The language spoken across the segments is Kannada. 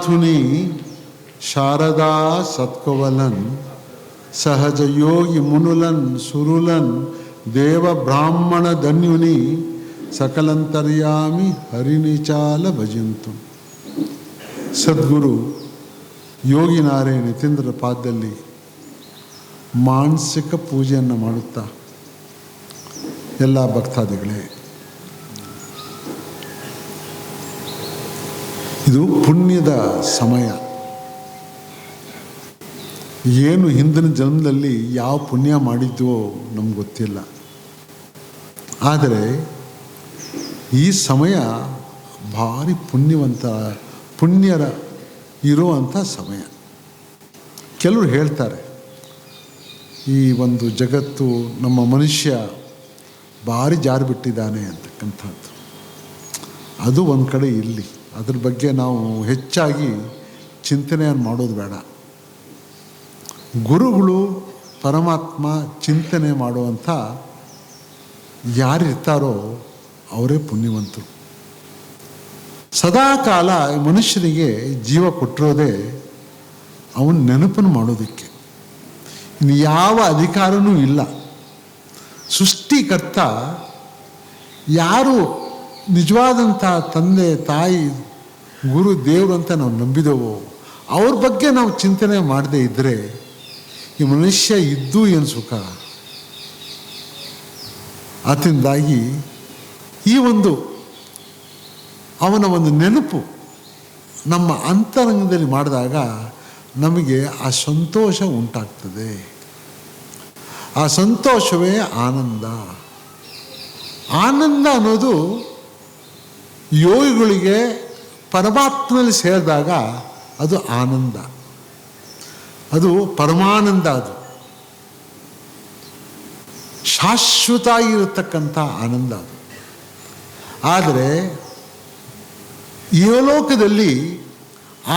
ನಾಥುನಿ ಶಾರದಾ ಸತ್ಕವಲನ್ ಸಹಜ ಯೋಗಿ ಮುನುಲನ್ ಸುರುಲನ್ ದೇವ ಬ್ರಾಹ್ಮಣ ಧನ್ಯುನಿ ಸಕಲಂತರ್ಯಾಮಿ ಹರಿನಿಚಾಲ ಭಜಂತು. ಸದ್ಗುರು ಯೋಗಿ ನಾರಾಯಣ ಯತೀಂದ್ರರ ಪಾದದಲ್ಲಿ ಮಾನಸಿಕ ಪೂಜೆಯನ್ನು ಮಾಡುತ್ತಾ, ಎಲ್ಲ ಭಕ್ತಾದಿಗಳೇ, ಇದು ಪುಣ್ಯದ ಸಮಯ. ಏನು ಹಿಂದಿನ ಜನ್ಮದಲ್ಲಿ ಯಾವ ಪುಣ್ಯ ಮಾಡಿದ್ವೋ ನಮ್ಗೆ ಗೊತ್ತಿಲ್ಲ. ಆದರೆ ಈ ಸಮಯ ಭಾರಿ ಪುಣ್ಯರ ಇರುವಂಥ ಸಮಯ. ಕೆಲವರು ಹೇಳ್ತಾರೆ, ಈ ಒಂದು ಜಗತ್ತು, ನಮ್ಮ ಮನುಷ್ಯ ಭಾರಿ ಜಾರಿಬಿಟ್ಟಿದ್ದಾನೆ ಅಂತಕ್ಕಂಥದ್ದು. ಅದು ಒಂದು ಕಡೆ ಇರಲಿ, ಅದ್ರ ಬಗ್ಗೆ ನಾವು ಹೆಚ್ಚಾಗಿ ಚಿಂತನೆಯನ್ನು ಮಾಡೋದು ಬೇಡ. ಗುರುಗಳು, ಪರಮಾತ್ಮ ಚಿಂತನೆ ಮಾಡುವಂಥ ಯಾರಿರ್ತಾರೋ ಅವರೇ ಪುಣ್ಯವಂತರು. ಸದಾಕಾಲ ಮನುಷ್ಯನಿಗೆ ಜೀವ ಕೊಟ್ಟಿರೋದೇ ಅವನ ನೆನಪನ್ನು ಮಾಡೋದಕ್ಕೆ. ಇನ್ನು ಯಾವ ಅಧಿಕಾರವೂ ಇಲ್ಲ. ಸೃಷ್ಟಿಕರ್ತ ಯಾರು ನಿಜವಾದಂಥ ತಂದೆ, ತಾಯಿ, ಗುರು, ದೇವರು ಅಂತ ನಾವು ನಂಬಿದೆವೋ ಅವ್ರ ಬಗ್ಗೆ ನಾವು ಚಿಂತನೆ ಮಾಡದೇ ಇದ್ದರೆ ಈ ಮನುಷ್ಯ ಇದ್ದು ಏನು ಸುಖ. ಅದರಿಂದಾಗಿ ಈ ಅವನ ಒಂದು ನೆನಪು ನಮ್ಮ ಅಂತರಂಗದಲ್ಲಿ ಮಾಡಿದಾಗ ನಮಗೆ ಆ ಸಂತೋಷ ಉಂಟಾಗ್ತದೆ. ಆ ಸಂತೋಷವೇ ಆನಂದ. ಆನಂದ ಅನ್ನೋದು ಯೋಗಿಗಳಿಗೆ ಪರಮಾತ್ಮನಲ್ಲಿ ಸೇರಿದಾಗ ಅದು ಆನಂದ, ಅದು ಪರಮಾನಂದ, ಅದು ಶಾಶ್ವತ ಆಗಿರತಕ್ಕಂಥ ಆನಂದ ಅದು. ಆದರೆ ಈ ಲೋಕದಲ್ಲಿ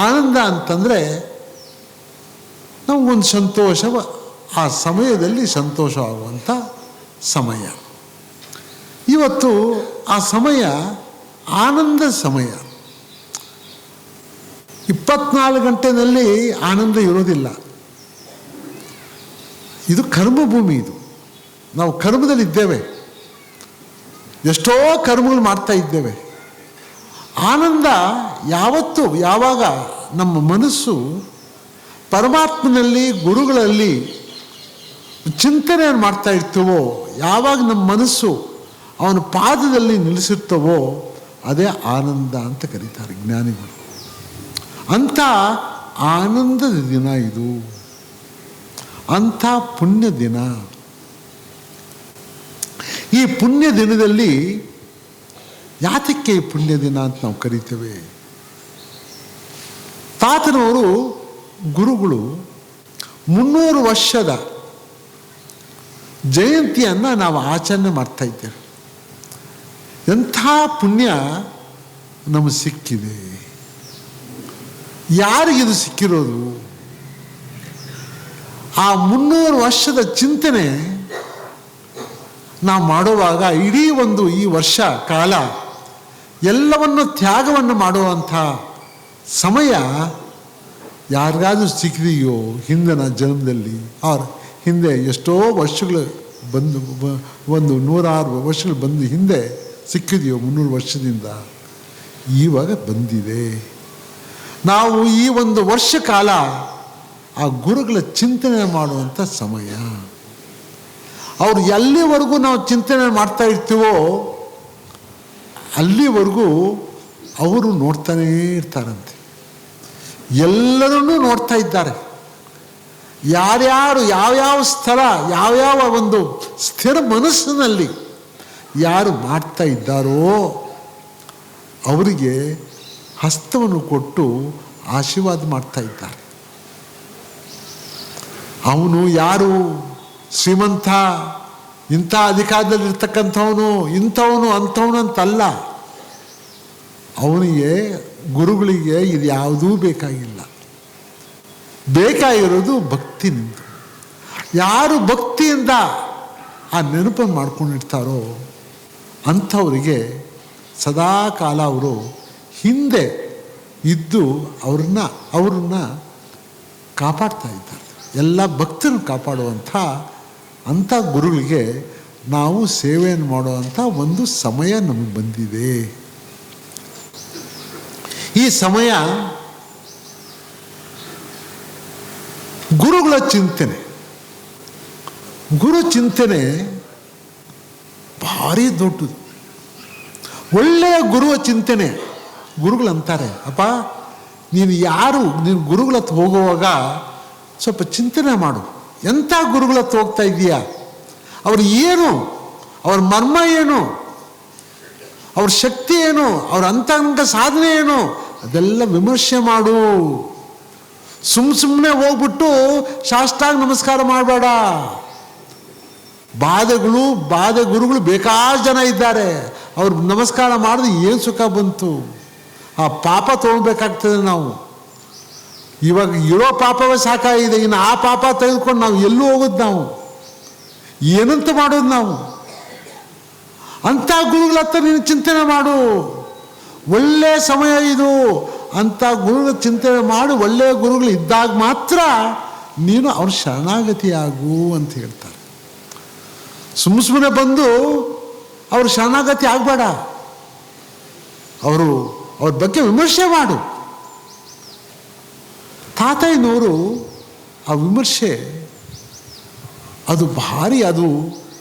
ಆನಂದ ಅಂತಂದರೆ ನಮಗೊಂದು ಸಂತೋಷ, ಆ ಸಮಯದಲ್ಲಿ ಸಂತೋಷ ಆಗುವಂಥ ಸಮಯ. ಇವತ್ತು ಆ ಸಮಯ ಆನಂದ ಸಮಯ. 24 ಗಂಟೆಯಲ್ಲಿ ಆನಂದ ಇರೋದಿಲ್ಲ. ಇದು ಕರ್ಮಭೂಮಿ. ಇದು ನಾವು ಕರ್ಮದಲ್ಲಿದ್ದೇವೆ, ಎಷ್ಟೋ ಕರ್ಮಗಳು ಮಾಡ್ತಾ ಇದ್ದೇವೆ. ಆನಂದ ಯಾವಾಗ ನಮ್ಮ ಮನಸ್ಸು ಪರಮಾತ್ಮನಲ್ಲಿ, ಗುರುಗಳಲ್ಲಿ ಚಿಂತನೆಯನ್ನು ಮಾಡ್ತಾ ಇರ್ತೀವೋ, ಯಾವಾಗ ನಮ್ಮ ಮನಸ್ಸು ಅವನ ಪಾದದಲ್ಲಿ ನಿಲ್ಲಿಸುತ್ತವೋ ಅದೇ ಆನಂದ ಅಂತ ಕರೀತಾರೆ ಜ್ಞಾನಿಗಳು. ಅಂಥ ಆನಂದದ ದಿನ ಇದು, ಅಂಥ ಪುಣ್ಯ ದಿನ. ಈ ಪುಣ್ಯ ದಿನದಲ್ಲಿ ಯಾತಕ್ಕೆ ಈ ಪುಣ್ಯ ದಿನ ಅಂತ ನಾವು ಕರಿತೇವೆ? ತಾತನವರು ಗುರುಗಳು 300 ವರ್ಷದ ಜಯಂತಿಯನ್ನು ನಾವು ಆಚರಣೆ ಮಾಡ್ತಾ ಇದ್ದೇವೆ. ಎಂಥ ಪುಣ್ಯ ನಮಗೆ ಸಿಕ್ಕಿದೆ. ಯಾರಿಗಿದು ಸಿಕ್ಕಿರೋದು? ಆ 300 ವರ್ಷದ ಚಿಂತನೆ ನಾವು ಮಾಡುವಾಗ ಇಡೀ ಈ ವರ್ಷ ಕಾಲ ಎಲ್ಲವನ್ನು ತ್ಯಾಗವನ್ನು ಮಾಡುವಂಥ ಸಮಯ ಯಾರಿಗಾದ್ರೂ ಸಿಕ್ಕಿದೆಯೋ ಹಿಂದಿನ ಜನ್ಮದಲ್ಲಿ? ಹಿಂದೆ ಎಷ್ಟೋ ವರ್ಷಗಳು ಬಂದು, 106 ವರ್ಷಗಳು ಬಂದು ಹಿಂದೆ ಸಿಕ್ಕಿದೆಯೋ? 300 ವರ್ಷದಿಂದ ಇವಾಗ ಬಂದಿದೆ. ನಾವು ಈ ವರ್ಷ ಕಾಲ ಆ ಗುರುಗಳ ಚಿಂತನೆ ಮಾಡುವಂಥ ಸಮಯ. ಅವ್ರು ಎಲ್ಲಿವರೆಗೂ ನಾವು ಚಿಂತನೆ ಮಾಡ್ತಾ ಇರ್ತೀವೋ ಅಲ್ಲಿವರೆಗೂ ಅವರು ನೋಡ್ತಾನೇ ಇರ್ತಾರಂತೆ. ಎಲ್ಲರನ್ನೂ ನೋಡ್ತಾ ಇದ್ದಾರೆ. ಯಾರ್ಯಾರು ಯಾವ್ಯಾವ ಸ್ಥಳ, ಯಾವ್ಯಾವ ಸ್ಥಿರ ಮನಸ್ಸಿನಲ್ಲಿ ಯಾರು ಮಾಡ್ತಾ ಇದ್ದಾರೋ ಅವರಿಗೆ ಹಸ್ತವನ್ನು ಕೊಟ್ಟು ಆಶೀರ್ವಾದ ಮಾಡ್ತಾ ಇದ್ದಾರೆ. ಅವನು ಯಾರು ಶ್ರೀಮಂತ, ಇಂಥ ಅಧಿಕಾರದಲ್ಲಿರ್ತಕ್ಕಂಥವನು, ಇಂಥವನು ಅಂಥವನು ಅಂತಲ್ಲ. ಅವನಿಗೆ, ಗುರುಗಳಿಗೆ ಇದು ಯಾವುದೂ ಬೇಕಾಗಿಲ್ಲ. ಬೇಕಾಗಿರೋದು ಭಕ್ತಿನಿಂದ. ಯಾರು ಭಕ್ತಿಯಿಂದ ಆ ನೆನಪನ್ನು ಮಾಡ್ಕೊಂಡಿರ್ತಾರೋ ಅಂಥವರಿಗೆ ಸದಾಕಾಲ ಅವರು ಹಿಂದೆ ಇದ್ದು ಅವ್ರನ್ನ ಕಾಪಾಡ್ತಾ ಇದ್ದಾರೆ. ಎಲ್ಲ ಭಕ್ತರನ್ನು ಕಾಪಾಡುವಂಥ ಅಂಥ ಗುರುಗಳಿಗೆ ನಾವು ಸೇವೆಯನ್ನು ಮಾಡುವಂಥ ಒಂದು ಸಮಯ ನಮಗೆ ಬಂದಿದೆ. ಈ ಸಮಯ ಗುರುಗಳ ಚಿಂತನೆ, ಗುರು ಚಿಂತನೆ ಭಾರಿ ದೊಡ್ಡದು. ಒಳ್ಳೆಯ ಗುರುವ ಚಿಂತನೆ. ಗುರುಗಳಂತಾರೆ, ಅಪ್ಪ ನೀನು ಗುರುಗಳ ಹತ್ರ ಹೋಗುವಾಗ ಸ್ವಲ್ಪ ಚಿಂತನೆ ಮಾಡು. ಎಂಥ ಗುರುಗಳ ಹತ್ರ ಹೋಗ್ತಾ ಇದೀಯಾ, ಅವ್ರು ಏನು, ಅವ್ರ ಮರ್ಮ ಏನು, ಅವ್ರ ಶಕ್ತಿ ಏನು, ಅವ್ರ ಅಂತರಂಗ ಸಾಧನೆ ಏನು, ಅದೆಲ್ಲ ವಿಮರ್ಶೆ ಮಾಡು. ಸುಮ್ಮನೆ ಹೋಗ್ಬಿಟ್ಟು ಸಾಷ್ಟಾಂಗ ನಮಸ್ಕಾರ ಮಾಡಬೇಡ. ಬಾಧೆ ಗುರುಗಳು ಬೇಕಾಷ್ಟು ಜನ ಇದ್ದಾರೆ. ಅವ್ರು ನಮಸ್ಕಾರ ಮಾಡಿದ್ರೆ ಏನು ಸುಖ ಬಂತು? ಆ ಪಾಪ ತೊಗೊಳ್ಬೇಕಾಗ್ತದೆ ನಾವು. ಇವಾಗ ಇರೋ ಪಾಪವೇ ಸಾಕಾಗಿದೆ, ಇನ್ನು ಆ ಪಾಪ ತೆಗೆದುಕೊಂಡು ನಾವು ಎಲ್ಲೂ ಹೋಗೋದು, ನಾವು ಏನಂತ ಮಾಡೋದು ನಾವು? ಅಂಥ ಗುರುಗಳ ಹತ್ರ ನೀನು ಚಿಂತನೆ ಮಾಡು. ಒಳ್ಳೆಯ ಸಮಯ ಇದು. ಅಂಥ ಗುರುಗಳ ಚಿಂತನೆ ಮಾಡು. ಒಳ್ಳೆಯ ಗುರುಗಳು ಇದ್ದಾಗ ಮಾತ್ರ ನೀನು ಅವ್ರ ಶರಣಾಗತಿಯಾಗು ಅಂತ ಹೇಳ್ತಾರೆ. ಸುಮ್ಮನೆ ಬಂದು ಅವ್ರ ಶರಣಾಗತಿ ಆಗಬೇಡ. ಅವ್ರ ಬಗ್ಗೆ ವಿಮರ್ಶೆ ಮಾಡು. ತಾತಯ್ಯನವರು ಆ ವಿಮರ್ಶೆ ಅದು ಭಾರಿ, ಅದು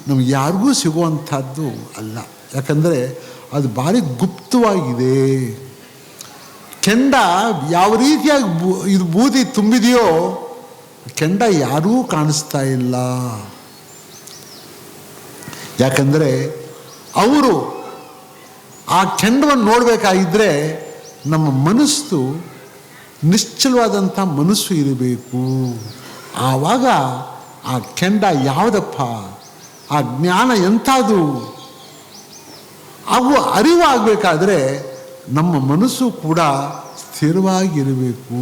ನಮ್ಗೆ ಯಾರಿಗೂ ಸಿಗುವಂಥದ್ದು ಅಲ್ಲ. ಯಾಕಂದರೆ ಅದು ಭಾರಿ ಗುಪ್ತವಾಗಿದೆ. ಕೆಂಡ ಯಾವ ರೀತಿಯಾಗಿ ಇದು ಬೂದಿ ತುಂಬಿದೆಯೋ ಕೆಂಡ ಯಾರೂ ಕಾಣಿಸ್ತಾ ಇಲ್ಲ. ಯಾಕಂದರೆ ಅವರು ಆ ಕೆಂಡವನ್ನು ನೋಡಬೇಕಾಗಿದ್ದರೆ ನಮ್ಮ ಮನಸ್ಸು ನಿಶ್ಚಲವಾದಂಥ ಮನಸ್ಸು ಇರಬೇಕು. ಆವಾಗ ಆ ಕೆಂಡ ಯಾವುದಪ್ಪ, ಆ ಜ್ಞಾನ ಎಂಥದ್ದು, ಅವು ಅರಿವಾಗಬೇಕಾದ್ರೆ ನಮ್ಮ ಮನಸ್ಸು ಕೂಡ ಸ್ಥಿರವಾಗಿರಬೇಕು.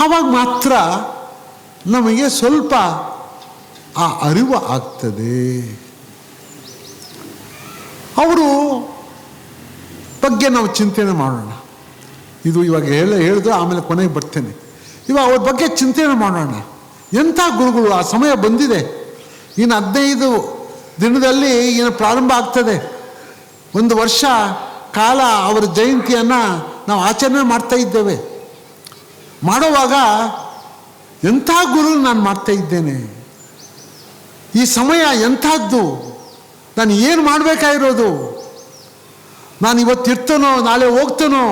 ಆವಾಗ ಮಾತ್ರ ನಮಗೆ ಸ್ವಲ್ಪ ಆ ಅರಿವು ಆಗ್ತದೆ. ಅವರು ಬಗ್ಗೆ ನಾವು ಚಿಂತನೆ ಮಾಡೋಣ. ಇದು ಇವಾಗ ಹೇಳಿದ್ರು ಆಮೇಲೆ ಕೊನೆಗೆ ಬರ್ತೇನೆ. ಇವಾಗ ಅವ್ರ ಬಗ್ಗೆ ಚಿಂತನೆ ಮಾಡೋಣ. ಎಂಥ ಗುರುಗಳು, ಆ ಸಮಯ ಬಂದಿದೆ. ಇನ್ನು 15 ದಿನದಲ್ಲಿ ಏನು ಪ್ರಾರಂಭ ಆಗ್ತದೆ. 1 ವರ್ಷ ಕಾಲ ಅವರ ಜಯಂತಿಯನ್ನು ನಾವು ಆಚರಣೆ ಮಾಡ್ತಾ ಇದ್ದೇವೆ. ಮಾಡುವಾಗ ಎಂಥ ಗುರು ನಾನು ಮಾಡ್ತಾ ಇದ್ದೇನೆ. ಈ ಸಮಯ ಎಂಥದ್ದು, ನಾನು ಏನು ಮಾಡಬೇಕಾಗಿರೋದು, ನಾನು ಇವತ್ತು ಇರ್ತೇನೋ ನಾಳೆ ಹೋಗ್ತೇನೋ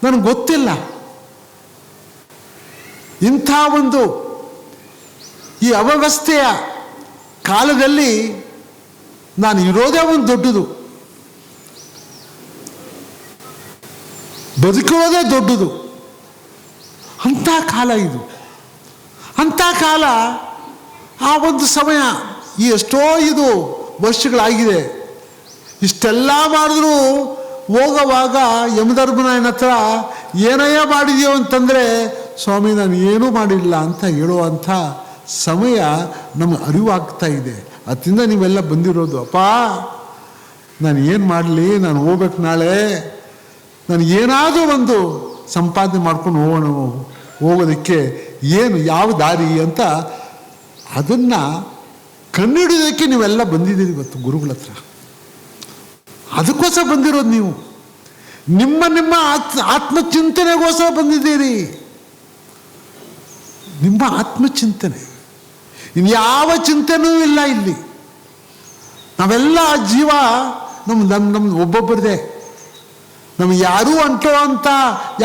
ನನಗೆ ಗೊತ್ತಿಲ್ಲ. ಇಂಥ ಒಂದು ಈ ಅವ್ಯವಸ್ಥೆಯ ಕಾಲದಲ್ಲಿ ನಾನು ಇರೋದೇ ಒಂದು ದೊಡ್ಡದು, ಬದುಕಿರೋದೇ ದೊಡ್ಡದು. ಅಂಥ ಕಾಲ ಇದು. ಅಂಥ ಕಾಲ, ಆ ಒಂದು ಸಮಯ. ಈ ಎಷ್ಟೋ ಇದು ವರ್ಷಗಳಾಗಿದೆ. ಇಷ್ಟೆಲ್ಲ ಮಾಡಿದ್ರು ಹೋಗೋವಾಗ ಯಮಧರ್ಮರಾಯನ ಹತ್ರ ಏನಯ್ಯ ಮಾಡಿದೆಯೋ ಅಂತಂದರೆ, ಸ್ವಾಮಿ ನಾನು ಏನೂ ಮಾಡಿಲ್ಲ ಅಂತ ಹೇಳುವಂಥ ಸಮಯ ನಮಗೆ ಅರಿವಾಗ್ತಾ ಇದೆ. ಅದರಿಂದ ನೀವೆಲ್ಲ ಬಂದಿರೋದು. ಅಪ್ಪ ನಾನು ಏನು ಮಾಡಲಿ, ನಾನು ಹೋಗ್ಬೇಕು ನಾಳೆ, ನಾನು ಏನಾದರೂ ಒಂದು ಸಂಪಾದನೆ ಮಾಡ್ಕೊಂಡು ಹೋಗೋದಕ್ಕೆ ಏನು ಯಾವ ದಾರಿ ಅಂತ ಅದನ್ನು ಕಂಡುಹಿಡಿಯೋದಕ್ಕೆ ನೀವೆಲ್ಲ ಬಂದಿದ್ದೀರಿ ಇವತ್ತು ಗುರುಗಳ ಹತ್ರ. ಅದಕ್ಕೋಸ್ಕರ ಬಂದಿರೋದು ನೀವು. ನಿಮ್ಮ ಆತ್ಮಚಿಂತನೆಗೋಸ್ಕರ ಬಂದಿದ್ದೀರಿ. ನಿಮ್ಮ ಆತ್ಮಚಿಂತನೆ, ಇನ್ಯಾವ ಚಿಂತನೆಯೂ ಇಲ್ಲ ಇಲ್ಲಿ. ನಾವೆಲ್ಲ ಜೀವ ನಮ್ದು ಒಬ್ಬೊಬ್ಬರದೇ. ನಮ್ಗೆ ಯಾರೂ ಅಂಟೋ ಅಂತ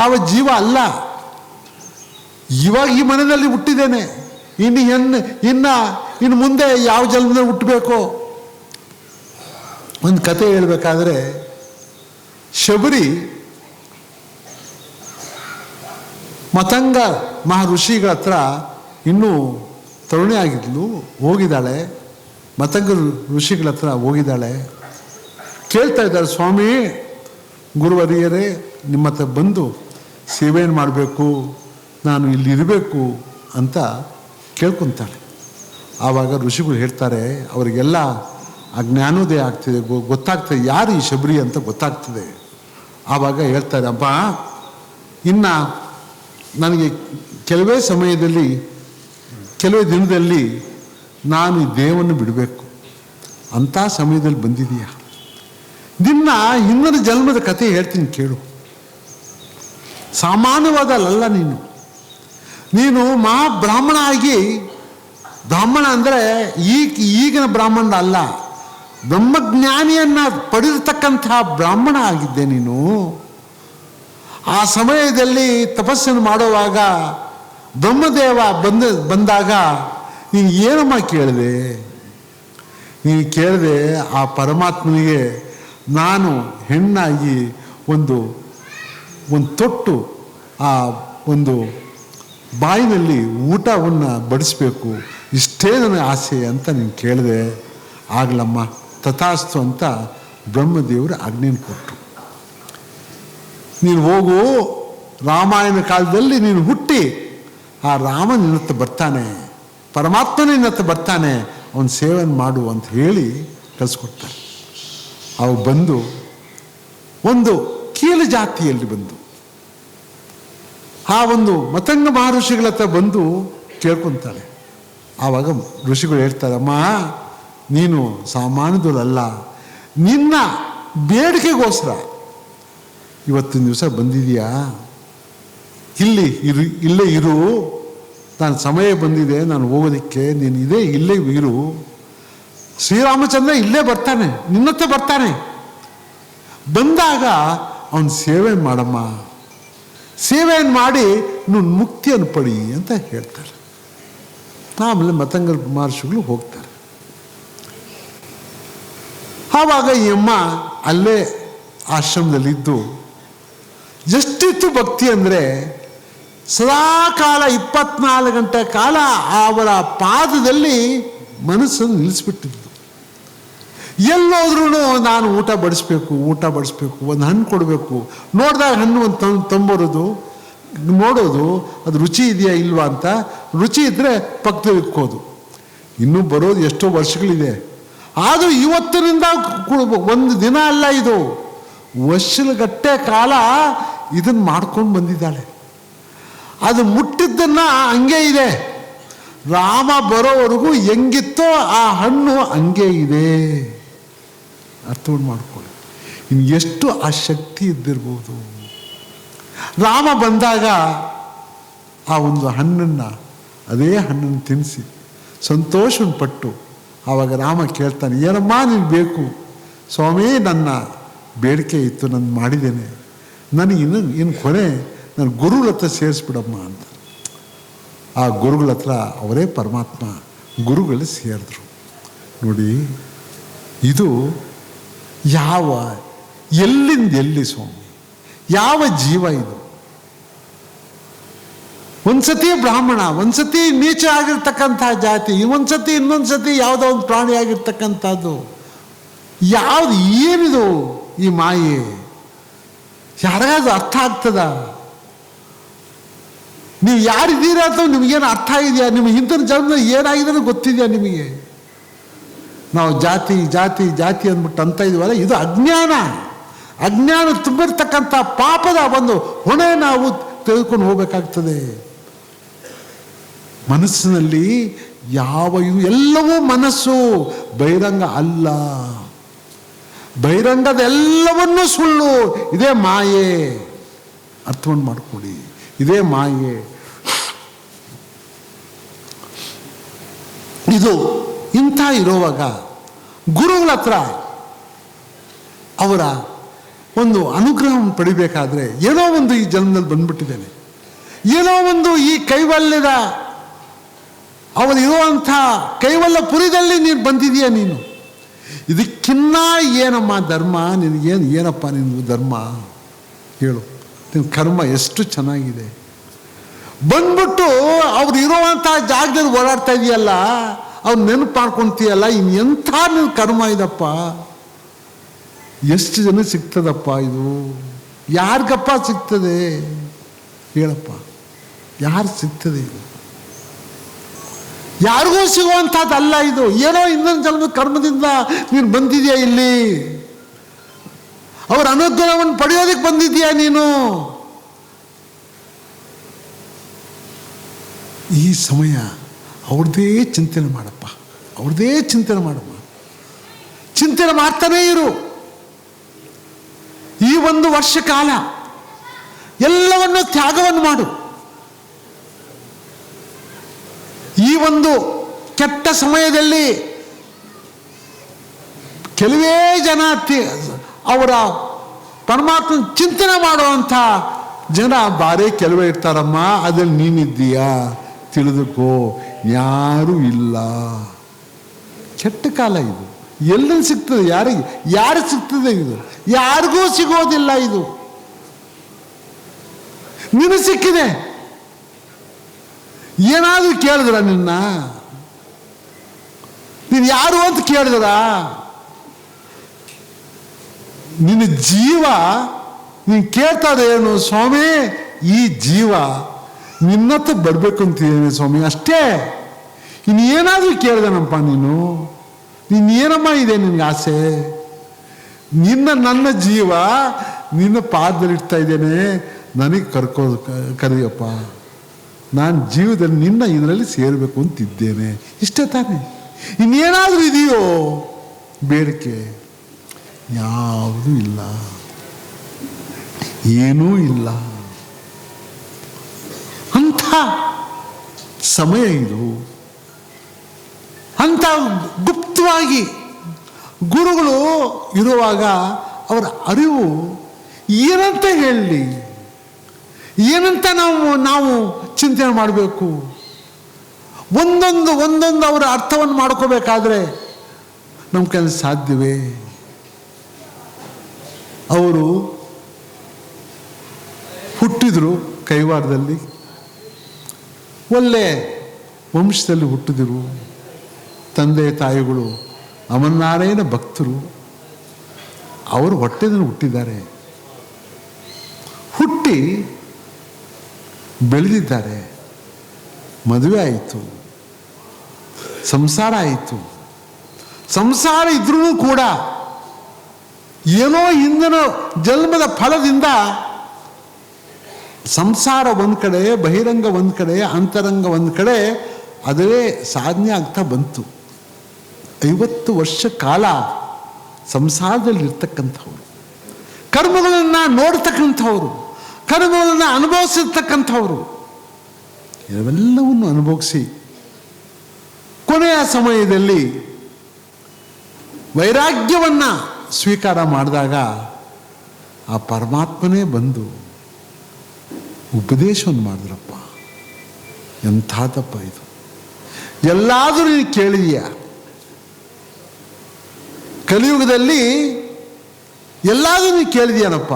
ಯಾವ ಜೀವ ಅಲ್ಲ. ಇವಾಗ ಈ ಮನೆಯಲ್ಲಿ ಹುಟ್ಟಿದ್ದೇನೆ, ಇನ್ನು ಮುಂದೆ ಯಾವ ಜನ್ಮದಲ್ಲಿ ಹುಟ್ಟಬೇಕೋ. ಒಂದು ಕತೆ ಹೇಳಬೇಕಾದ್ರೆ, ಶಬರಿ ಮತಂಗ ಮಹರ್ಷಿಗಳ ಹತ್ರ ಇನ್ನೂ ತರುಣಿ ಆಗಿದ್ಲು, ಹೋಗಿದ್ದಾಳೆ. ಮತಂಗ ಋಷಿಗಳ ಹತ್ರ ಹೋಗಿದ್ದಾಳೆ. ಕೇಳ್ತಾ ಇದ್ದಾಳೆ, ಸ್ವಾಮಿ ಗುರುವರಿಯರೇ ನಿಮ್ಮ ಹತ್ರ ಬಂದು ಸೇವೆಯನ್ನು ಮಾಡಬೇಕು, ನಾನು ಇಲ್ಲಿರಬೇಕು ಅಂತ ಕೇಳ್ಕೊತಾಳೆ. ಆವಾಗ ಋಷಿಗಳು ಹೇಳ್ತಾರೆ, ಅವರಿಗೆಲ್ಲ ಆ ಜ್ಞಾನೋದಯ ಆಗ್ತದೆ, ಗೊತ್ತಾಗ್ತದೆ ಯಾರು ಈ ಶಬರಿ ಅಂತ ಗೊತ್ತಾಗ್ತದೆ. ಆವಾಗ ಹೇಳ್ತಾರೆ, ಅಪ್ಪ ಇನ್ನು ನನಗೆ ಕೆಲವೇ ಸಮಯದಲ್ಲಿ, ಕೆಲವೇ ದಿನದಲ್ಲಿ ನಾನು ಈ ದೇಹವನ್ನು ಬಿಡಬೇಕು. ಅಂಥ ಸಮಯದಲ್ಲಿ ಬಂದಿದೀಯ. ನಿನ್ನ ಹಿಂದಿನ ಜನ್ಮದ ಕಥೆ ಹೇಳ್ತೀನಿ ಕೇಳು. ಸಾಮಾನ್ಯವಾದಲ್ಲ ನೀನು ಮಹಾಬ್ರಾಹ್ಮಣ ಆಗಿ, ಬ್ರಾಹ್ಮಣ ಅಂದರೆ ಈಗಿನ ಬ್ರಾಹ್ಮಣ ಅಲ್ಲ, ಬ್ರಹ್ಮಜ್ಞಾನಿಯನ್ನು ಪಡೆದಿರ್ತಕ್ಕಂತಹ ಬ್ರಾಹ್ಮಣ ಆಗಿದ್ದೆ ನೀನು. ಆ ಸಮಯದಲ್ಲಿ ತಪಸ್ಸನ್ನು ಮಾಡುವಾಗ ಬ್ರಹ್ಮದೇವ ಬಂದಾಗ ನೀನು ಏನಮ್ಮ ಕೇಳಿದೆ? ನೀನು ಕೇಳಿದೆ ಆ ಪರಮಾತ್ಮನಿಗೆ, ನಾನು ಹೆಣ್ಣಾಗಿ ಒಂದು ತೊಟ್ಟು ಆ ಒಂದು ಬಾಯಿನಲ್ಲಿ ಊಟವನ್ನು ಬಡಿಸ್ಬೇಕು, ಇಷ್ಟೇ ನನ್ನ ಆಸೆ ಅಂತ ನೀನು ಕೇಳಿದೆ. ಆಗ್ಲಮ್ಮ, ತಥಾಸ್ತು ಅಂತ ಬ್ರಹ್ಮದೇವರು ಆಜ್ಞೆಯನ್ನು ಕೊಟ್ಟರು. ನೀನು ಹೋಗು, ರಾಮಾಯಣ ಕಾಲದಲ್ಲಿ ನೀನು ಹುಟ್ಟಿ ಆ ರಾಮ ನಿನ್ನತ್ತ ಬರ್ತಾನೆ, ಪರಮಾತ್ಮನೇ ನಿನ್ನತ್ತ ಬರ್ತಾನೆ, ಅವನ ಸೇವೆಯನ್ನು ಮಾಡು ಅಂತ ಹೇಳಿ ಕಳಿಸ್ಕೊಡ್ತಾರೆ. ಅವು ಬಂದು ಒಂದು ಕೀಳು ಜಾತಿಯಲ್ಲಿ ಬಂದು ಆ ಒಂದು ಮತಂಗ ಮಹರ್ಷಿಗಳ ಹತ್ರ ಬಂದು ಕೇಳ್ಕೊತಾಳೆ. ಆವಾಗ ಋಷಿಗಳು ಹೇಳ್ತಾರೆ, ಅಮ್ಮ ನೀನು ಸಾಮಾನ್ಯದಲ್ಲ, ನಿನ್ನ ಬೇಡಿಕೆಗೋಸ್ಕರ ಇವತ್ತಿನ ದಿವಸ ಬಂದಿದೆಯಾ, ಇಲ್ಲೇ ಇರು, ನಾನು ಸಮಯ ಬಂದಿದೆ, ನಾನು ಹೋಗೋದಕ್ಕೆ, ನೀನು ಇಲ್ಲೇ ಇರು. ಶ್ರೀರಾಮಚಂದ್ರ ಇಲ್ಲೇ ಬರ್ತಾನೆ, ನಿನ್ನತ್ತ ಬರ್ತಾನೆ, ಬಂದಾಗ ಅವನ ಸೇವೆ ಮಾಡಮ್ಮ, ಸೇವೆಯನ್ನು ಮಾಡಿ ನೀನು ಮುಕ್ತಿಯನ್ನು ಪಡಿ ಅಂತ ಹೇಳ್ತಾರೆ. ಆಮೇಲೆ ಮತಂಗ ಮಹರ್ಷಿಗಳು ಹೋಗ್ತಾರೆ. ಆವಾಗ ಈ ಅಮ್ಮ ಅಲ್ಲೇ ಆಶ್ರಮದಲ್ಲಿದ್ದು ಎಷ್ಟಿತ್ತು ಭಕ್ತಿ ಅಂದರೆ ಸದಾಕಾಲ 24 ಗಂಟೆ ಕಾಲ ಅವರ ಪಾದದಲ್ಲಿ ಮನಸ್ಸನ್ನು ನಿಲ್ಲಿಸ್ಬಿಟ್ಟಿದ್ದು. ಎಲ್ಲೋದ್ರೂ ನಾನು ಊಟ ಬಡಿಸ್ಬೇಕು, ಒಂದು ಹಣ್ಣು ಕೊಡಬೇಕು, ನೋಡಿದಾಗ ಹಣ್ಣು ಒಂದು ತಂಬರೋದು, ನೋಡೋದು ಅದು ರುಚಿ ಇದೆಯಾ ಇಲ್ವಾ ಅಂತ, ರುಚಿ ಇದ್ದರೆ ಪಕ್ಕದಲ್ಲಿ ಇಕ್ಕೋದು. ಇನ್ನೂ ಬರೋದು ಎಷ್ಟೋ ವರ್ಷಗಳಿದೆ. ಆದರೂ ಇವತ್ತಿನಿಂದ ಒಂದು ದಿನ ಅಲ್ಲ, ಇದು ವರ್ಷಗಟ್ಟೆ ಕಾಲ ಇದನ್ನು ಮಾಡ್ಕೊಂಡು ಬಂದಿದ್ದಾಳೆ. ಅದು ಮುಟ್ಟಿದ್ದನ್ನ ಹಂಗೆ ಇದೆ. ರಾಮ ಬರೋವರೆಗೂ ಹೆಂಗಿತ್ತೋ ಆ ಹಣ್ಣು ಹಂಗೆ ಇದೆ. ಅರ್ಥವನ್ನು ಮಾಡ್ಕೊಳ್ಳಿ. ಇನ್ನು ಎಷ್ಟು ಆ ಶಕ್ತಿ ಇದ್ದಿರ್ಬೋದು. ರಾಮ ಬಂದಾಗ ಆ ಒಂದು ಹಣ್ಣನ್ನು, ಅದೇ ಹಣ್ಣನ್ನು ತಿನ್ನಿಸಿ ಸಂತೋಷವನ್ನು ಪಟ್ಟು ಆವಾಗ ರಾಮ ಕೇಳ್ತಾನೆ, ಏನಮ್ಮ ನೀನು ಬೇಕು? ಸ್ವಾಮಿ, ನನ್ನ ಬೇಡಿಕೆ ಇತ್ತು, ನಾನು ಮಾಡಿದ್ದೇನೆ, ನನಗೆ ಇನ್ನು ಕೊನೆ ನನ್ನ ಗುರುಗಳ ಹತ್ರ ಸೇರಿಸ್ಬಿಡಮ್ಮ ಅಂತ. ಆ ಗುರುಗಳ ಹತ್ರ ಅವರೇ ಪರಮಾತ್ಮ ಗುರುಗಳು ಸೇರಿದ್ರು. ನೋಡಿ, ಇದು ಎಲ್ಲಿಂದ ಎಲ್ಲಿ ಸ್ವಾಮಿ, ಯಾವ ಜೀವ ಇದು? ಒಂದ್ಸತಿ ಬ್ರಾಹ್ಮಣ, ಒಂದ್ಸತಿ ನೀಚ ಆಗಿರ್ತಕ್ಕಂಥ ಜಾತಿ, ಇನ್ನೊಂದ್ಸತಿ ಯಾವುದೋ ಒಂದು ಪ್ರಾಣಿ ಆಗಿರ್ತಕ್ಕಂಥದ್ದು. ಏನಿದು ಈ ಮಾಯೆ? ಯಾರಿಗಾದ್ರೂ ಅರ್ಥ ಆಗ್ತದ? ನೀವು ಯಾರಿದ್ದೀರಾ ಅಂತ ನಿಮಗೇನು ಅರ್ಥ ಇದೆಯಾ? ನಿಮ್ಮ ಹಿಂದಿನ ಜನ್ಮ ಏನಾಗಿದೆ ಗೊತ್ತಿದೆಯಾ ನಿಮಗೆ? ನಾವು ಜಾತಿ ಜಾತಿ ಜಾತಿ ಅಂದ್ಬಿಟ್ಟು ಅಂತ ಇದೀವಲ್ಲ, ಇದು ಅಜ್ಞಾನ ತುಂಬಿರ್ತಕ್ಕಂಥ ಪಾಪದ ಒಂದು ಹೊಣೆ ನಾವು ತೆಗೆದುಕೊಂಡು ಹೋಗ್ಬೇಕಾಗ್ತದೆ. ಮನಸ್ಸಿನಲ್ಲಿ ಎಲ್ಲವೂ ಮನಸ್ಸು, ಬಹಿರಂಗ ಅಲ್ಲ. ಬಹಿರಂಗದ ಎಲ್ಲವನ್ನೂ ಸುಳ್ಳು, ಇದೇ ಮಾಯೆ. ಅರ್ಥವನ್ನು ಮಾಡ್ಕೊಳ್ಳಿ, ಇದೇ ಮಾಯೆ. ಇದು ಇಂಥ ಇರುವಾಗ ಗುರುಗಳ ಹತ್ರ ಅವರ ಒಂದು ಅನುಗ್ರಹವನ್ನು ಪಡಿಬೇಕಾದ್ರೆ, ಏನೋ ಒಂದು ಈ ಜನ್ಮದಲ್ಲಿ ಬಂದ್ಬಿಟ್ಟಿದ್ದೇನೆ, ಏನೋ ಒಂದು ಈ ಕೈವಲ್ಯದ ಅವರಿರುವಂಥ ಕೈವಲ್ಯಪುರಿದಲ್ಲಿ ನೀನು ಬಂದಿದೀಯ. ನೀನು ಇದಕ್ಕಿನ್ನ ಏನಮ್ಮ ಧರ್ಮ? ಏನಪ್ಪ ನಿನ್ನ ಧರ್ಮ ಹೇಳು? ನಿನ್ನ ಕರ್ಮ ಎಷ್ಟು ಚೆನ್ನಾಗಿದೆ. ಬಂದ್ಬಿಟ್ಟು ಅವ್ರು ಇರುವಂಥ ಜಾಗದಲ್ಲಿ ಓಡಾಡ್ತಾ ಇದೆಯಲ್ಲ, ಅವ್ರು ನೆನಪು ಮಾಡ್ಕೊತೀಯಲ್ಲ, ಎಂಥ ನಿನ್ನ ಕರ್ಮ ಇದಪ್ಪ. ಎಷ್ಟು ಜನ ಸಿಗ್ತದಪ್ಪ ಇದು? ಯಾರಿಗಪ್ಪ ಸಿಗ್ತದೆ ಹೇಳಪ್ಪ? ಯಾರು ಸಿಗ್ತದೆ ಇದು? ಯಾರಿಗೂ ಸಿಗುವಂಥದ್ದಲ್ಲ ಇದು. ಏನೋ ಇನ್ನೊಂದು ಜನ್ಮದ ಕರ್ಮದಿಂದ ನೀನು ಬಂದಿದೆಯಾ ಇಲ್ಲಿ. ಅವರ ಅನುಗ್ರಹವನ್ನು ಪಡೆಯೋದಕ್ಕೆ ಬಂದಿದ್ದೀಯಾ ನೀನು? ಈ ಸಮಯ ಅವ್ರದ್ದೇ ಚಿಂತನೆ ಮಾಡಪ್ಪ, ಅವ್ರದ್ದೇ ಚಿಂತನೆ ಮಾಡಮ್ಮ. ಚಿಂತನೆ ಮಾಡ್ತಾನೇ ಇರು. ಈ ಒಂದು ವರ್ಷ ಕಾಲ ಎಲ್ಲವನ್ನು ತ್ಯಾಗವನ್ನು ಮಾಡು. ಈ ಒಂದು ಕೆಟ್ಟ ಸಮಯದಲ್ಲಿ ಕೆಲವೇ ಜನ ಅವರ ಪರಮಾತ್ಮ ಚಿಂತನೆ ಮಾಡುವಂಥ ಜನ ಬಾರೇ ಕೆಲವೇ ಇರ್ತಾರಮ್ಮ. ಅದ್ರಲ್ಲಿ ನೀನಿದ್ದೀಯಾ ತಿಳಿದುಕೋ, ಯಾರೂ ಇಲ್ಲ. ಕೆಟ್ಟ ಕಾಲ ಇದು. ಎಲ್ಲರೂ ಸಿಗ್ತದೆ? ಯಾರಿಗೆ ಸಿಗ್ತದೆ ಇದು? ಯಾರಿಗೂ ಸಿಗೋದಿಲ್ಲ ಇದು. ನಿನಗೆ ಸಿಕ್ಕಿದೆ. ಏನಾದರೂ ಕೇಳಿದ್ರ ನಿನ್ನ? ನೀನು ಯಾರು ಅಂತ ಕೇಳಿದ್ರ? ನಿನ್ನ ಜೀವ ನೀನು ಕೇಳ್ತಾರೆ ಏನು? ಸ್ವಾಮಿ, ಈ ಜೀವ ನಿನ್ನತ್ತ ಬರಬೇಕು ಅಂತಿದ್ದೇನೆ ಸ್ವಾಮಿ, ಅಷ್ಟೇ. ಇನ್ನೇನಾದರೂ ಕೇಳ್ದನಪ್ಪ ನೀನು? ಏನಮ್ಮ ಇದೆ ನಿನ್ಗೆ ಆಸೆ? ನನ್ನ ಜೀವ ನಿನ್ನ ಪಾದದಲ್ಲಿ ಇಡ್ತಾ ಇದ್ದೇನೆ, ನನಗೆ ಕರೆಯಪ್ಪ. ನಾನು ಜೀವದಲ್ಲಿ ನಿನ್ನ ಇದರಲ್ಲಿ ಸೇರಬೇಕು ಅಂತಿದ್ದೇನೆ, ಇಷ್ಟೇ ತಾನೆ. ಇನ್ನೇನಾದರೂ ಇದೆಯೋ ಬೇಡಿಕೆ? ಯಾವುದೂ ಇಲ್ಲ, ಏನೂ ಇಲ್ಲ. ಅಂಥ ಸಮಯ ಇದು. ಅಂಥ ಗುಪ್ತವಾಗಿ ಗುರುಗಳು ಇರುವಾಗ ಅವರ ಅರಿವು ಏನಂತ ಹೇಳಲಿ, ಏನಂತ ನಾವು ಚಿಂತನೆ ಮಾಡಬೇಕು? ಒಂದೊಂದು ಅವರ ಅರ್ಥವನ್ನು ಮಾಡ್ಕೋಬೇಕಾದ್ರೆ ನಮ್ಮ ಕೈಲಿ ಸಾಧ್ಯವೇ? ಅವರು ಹುಟ್ಟಿದ್ರು ಕೈವಾರದಲ್ಲಿ, ಒಳ್ಳೆ ವಂಶದಲ್ಲಿ ಹುಟ್ಟಿದರು. ತಂದೆ ತಾಯಿಗಳು ಅಮರನಾರಾಯಣ ಭಕ್ತರು. ಅವರು ಹೊಟ್ಟೆದಲ್ಲಿ ಹುಟ್ಟಿದ್ದಾರೆ, ಹುಟ್ಟಿ ಬೆಳೆದಿದ್ದಾರೆ. ಮದುವೆ ಆಯಿತು, ಸಂಸಾರ ಆಯಿತು. ಸಂಸಾರ ಇದ್ರೂ ಕೂಡ ಏನೋ ಹಿಂದಿನ ಜನ್ಮದ ಫಲದಿಂದ ಸಂಸಾರ ಒಂದು ಕಡೆ, ಬಹಿರಂಗ ಒಂದು ಕಡೆ, ಅಂತರಂಗ ಒಂದು ಕಡೆ, ಅದೇ ಸಾಧನೆ ಆಗ್ತಾ ಬಂತು. 50 ವರ್ಷ ಕಾಲ ಸಂಸಾರದಲ್ಲಿ ಇರ್ತಕ್ಕಂಥವ್ರು, ಕರ್ಮಗಳನ್ನು ನೋಡ್ತಕ್ಕಂಥವ್ರು, ಕರ್ಮಗಳನ್ನು ಅನುಭವಿಸಿರ್ತಕ್ಕಂಥವ್ರು, ಇವೆಲ್ಲವನ್ನು ಅನುಭವಿಸಿ ಕೊನೆಯ ಸಮಯದಲ್ಲಿ ವೈರಾಗ್ಯವನ್ನು ಸ್ವೀಕಾರ ಮಾಡಿದಾಗ ಆ ಪರಮಾತ್ಮನೇ ಬಂದು ಉಪದೇಶವನ್ನು ಮಾಡಿದ್ರಪ್ಪ. ಎಂಥದಪ್ಪ ಇದು! ಎಲ್ಲಾದರೂ ನೀನು ಕೇಳಿದೀಯ? ಕಲಿಯುಗದಲ್ಲಿ ಎಲ್ಲಾದರೂ ನೀನು ಕೇಳಿದೀಯನಪ್ಪ?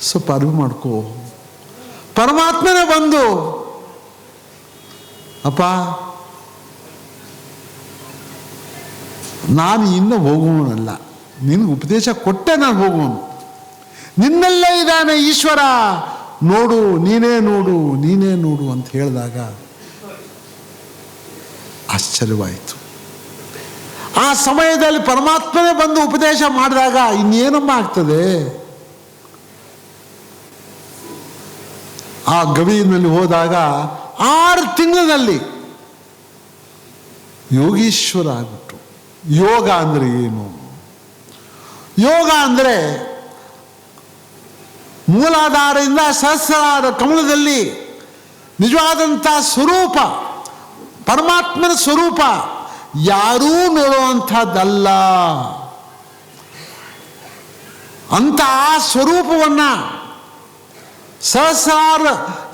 ಸ್ವಲ್ಪ ಅರಿವು ಮಾಡ್ಕೋ. ಪರಮಾತ್ಮನೇ ಬಂದು, ಅಪ್ಪ ನಾನು ಇನ್ನು ಹೋಗುವವನಲ್ಲ, ನಿನಗೆ ಉಪದೇಶ ಕೊಟ್ಟೆ ನಾನು ಹೋಗುವನು. ನಿನ್ನಲ್ಲೇ ಇದ್ದಾನೆ ಈಶ್ವರ, ನೋಡು, ನೀನೇ ನೋಡು, ನೀನೇ ನೋಡು ಅಂತ ಹೇಳಿದಾಗ ಆಶ್ಚರ್ಯವಾಯಿತು. ಆ ಸಮಯದಲ್ಲಿ ಪರಮಾತ್ಮನೇ ಬಂದು ಉಪದೇಶ ಮಾಡಿದಾಗ ಇನ್ನೇನಮ್ಮ ಆಗ್ತದೆ? ಆ ಗವಿಯಲ್ಲಿ ಹೋದಾಗ 6 ತಿಂಗಳಲ್ಲಿ ಯೋಗೀಶ್ವರ ಆಗ್ಬಿಟ್ಟು. ಯೋಗ ಅಂದರೆ ಏನು? ಯೋಗ ಅಂದರೆ ಮೂಲಾಧಾರದಿಂದ ಸಹಸ್ರಾರ ಕಮಲದಲ್ಲಿ ನಿಜವಾದಂಥ ಸ್ವರೂಪ, ಪರಮಾತ್ಮನ ಸ್ವರೂಪ ಯಾರೂ ನೋಡುವಂಥದ್ದಲ್ಲ. ಅಂತ ಸ್ವರೂಪವನ್ನು ಸಹಸ್ರಾರ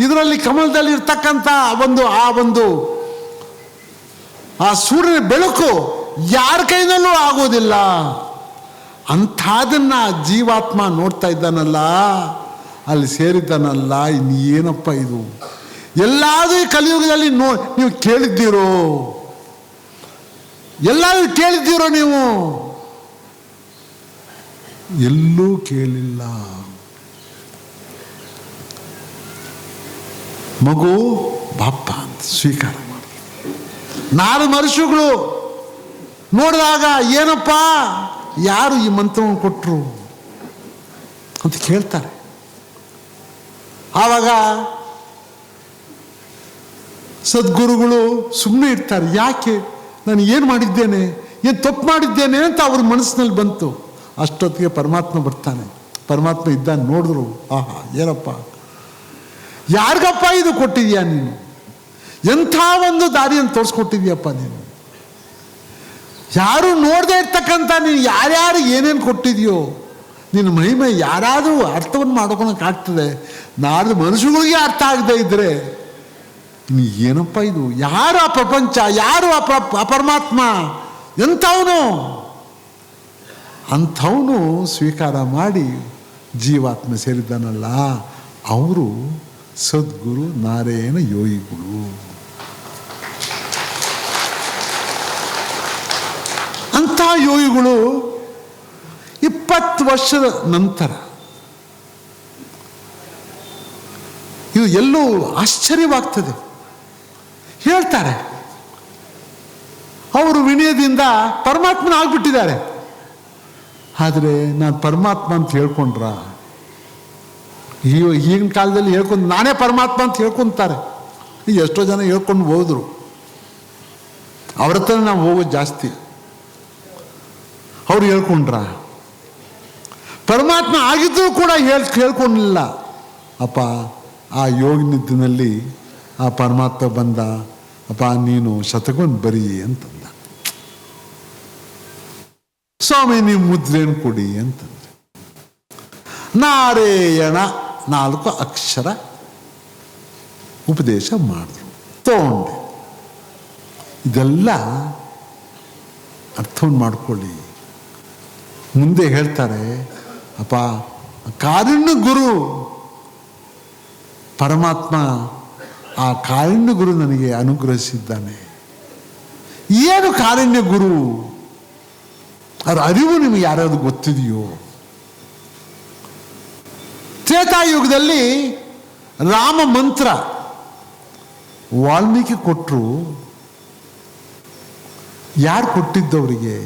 ಇದರಲ್ಲಿ ಕಮಲದಲ್ಲಿ ಇರ್ತಕ್ಕಂಥ ಆ ಸೂರ್ಯನ ಬೆಳಕು ಯಾರ ಕೈನಲ್ಲೂ ಆಗೋದಿಲ್ಲ. ಅಂಥದನ್ನ ಜೀವಾತ್ಮ ನೋಡ್ತಾ ಇದ್ದಾನಲ್ಲ, ಅಲ್ಲಿ ಸೇರಿದ್ದಾನಲ್ಲ. ಇನ್ನೇನಪ್ಪ ಇದು? ಎಲ್ಲಾದರೂ ಕಲಿಯುಗದಲ್ಲಿ ನೀವು ಕೇಳಿದ್ದೀರೋ? ಎಲ್ಲಾದರೂ ಕೇಳಿದ್ದೀರೋ ನೀವು? ಎಲ್ಲೂ ಕೇಳಿಲ್ಲ. ಮಗು ಬಾಪ್ಪ ಅಂತ ಸ್ವೀಕಾರ ಮಾಡಿ. 4 ಮನುಷ್ಯಗಳು ನೋಡಿದಾಗ ಏನಪ್ಪ ಯಾರು ಈ ಮಂತ್ರವನ್ನು ಕೊಟ್ಟರು ಅಂತ ಕೇಳ್ತಾರೆ. ಆವಾಗ ಸದ್ಗುರುಗಳು ಸುಮ್ಮನೆ ಇರ್ತಾರೆ. ಯಾಕೆ, ನಾನು ಏನು ಮಾಡಿದ್ದೇನೆ, ಏನು ತಪ್ಪು ಮಾಡಿದ್ದೇನೆ ಅಂತ ಅವ್ರ ಮನಸ್ಸಿನಲ್ಲಿ ಬಂತು. ಅಷ್ಟೊತ್ತಿಗೆ ಪರಮಾತ್ಮ ಬರ್ತಾನೆ. ಪರಮಾತ್ಮ ಇದ್ದಾನೆ, ನೋಡಿದ್ರು. ಆಹಾ, ಏನಪ್ಪ, ಯಾರಿಗಪ್ಪ ಇದು ಕೊಟ್ಟಿದ್ಯಾ ನೀನು, ಎಂಥ ಒಂದು ದಾರಿಯನ್ನು ತೋರಿಸ್ಕೊಟ್ಟಿದ್ಯಪ್ಪ ನೀನು, ಯಾರು ನೋಡದೆ ಇರ್ತಕ್ಕಂಥ ನೀನು ಯಾರ್ಯಾರು ಏನೇನು ಕೊಟ್ಟಿದ್ಯೋ, ನಿನ್ನ ಮಹಿಮೆ ಯಾರಾದರೂ ಅರ್ಥವನ್ನು ಮಾಡ್ಕೊಳಕ್ಕಾಗ್ತದೆ, ನಾಡ್ದು ಮನುಷ್ಯಗಳಿಗೆ ಅರ್ಥ ಆಗದೆ ಇದ್ರೆ ನೀ ಏನಪ್ಪ ಇದು, ಯಾರು ಆ ಪ್ರಪಂಚ, ಯಾರು ಆ ಪರಮಾತ್ಮ, ಎಂಥವನು ಅಂಥವನು ಸ್ವೀಕಾರ ಮಾಡಿ ಜೀವಾತ್ಮ ಸೇರಿದ್ದಾನಲ್ಲ, ಅವರು ಸದ್ಗುರು ನಾರಾಯಣ ಯೋಗಿಗಳು. ಅಂಥ ಯೋಗಿಗಳು 20 ವರ್ಷದ ನಂತರ, ಇದು ಎಲ್ಲೋ ಆಶ್ಚರ್ಯವಾಗ್ತದೆ, ಹೇಳ್ತಾರೆ ಅವರು ವಿನಯದಿಂದ ಪರಮಾತ್ಮನ ಆಗ್ಬಿಟ್ಟಿದ್ದಾರೆ. ಆದರೆ ನಾನು ಪರಮಾತ್ಮ ಅಂತ ಹೇಳ್ಕೊಂಡ್ರ, ಈಗಿನ ಕಾಲದಲ್ಲಿ ಹೇಳ್ಕೊಂಡು ನಾನೇ ಪರಮಾತ್ಮ ಅಂತ ಹೇಳ್ಕೊತಾರೆ. ಈಗ ಎಷ್ಟೋ ಜನ ಹೇಳ್ಕೊಂಡು ಹೋದ್ರು, ಅವ್ರ ಹತ್ರ ನಾವು ಹೋಗೋದು ಜಾಸ್ತಿ. ಅವ್ರು ಹೇಳ್ಕೊಂಡ್ರ, ಪರಮಾತ್ಮ ಆಗಿದ್ದರೂ ಕೂಡ ಹೇಳ್ಕೊಂಡಿಲ್ಲ. ಅಪ್ಪ, ಆ ಯೋಗ ನಿದ್ದಿನಲ್ಲಿ ಆ ಪರಮಾತ್ಮ ಬಂದ, ಅಪ್ಪ ನೀನು ಶತಕವನ್ನು ಬರೀ ಅಂತಂದ. ಸ್ವಾಮಿ ನೀವು ಮುದ್ರೇನು ಕೊಡಿ ಅಂತಂದ್ರೆ, ನಾರಾಯಣ 4 ಅಕ್ಷರ ಉಪದೇಶ ಮಾಡಿದ್ರು, ತಗೊಂಡೆ. ಇದೆಲ್ಲ ಅರ್ಥವನ್ನು ಮಾಡ್ಕೊಳ್ಳಿ. ಮುಂದೆ ಹೇಳ್ತಾರೆ, ಅಪ್ಪ ಕಾರುಣ್ಯ ಗುರು ಪರಮಾತ್ಮ, ಆ ಕಾರುಣ್ಯ ಗುರು ನನಗೆ ಅನುಗ್ರಹಿಸಿದ್ದಾನೆ. ಏನು ಕಾರುಣ್ಯ ಗುರು, ಅದರ ಅರಿವು ನಿಮಗೆ ಯಾರಾದ್ರು ಗೊತ್ತಿದೆಯೋ? ತ್ರೇತಾಯುಗದಲ್ಲಿ ರಾಮ ಮಂತ್ರ ವಾಲ್ಮೀಕಿ ಕೊಟ್ಟರು. ಯಾರು ಕೊಟ್ಟಿದ್ದವರಿಗೆ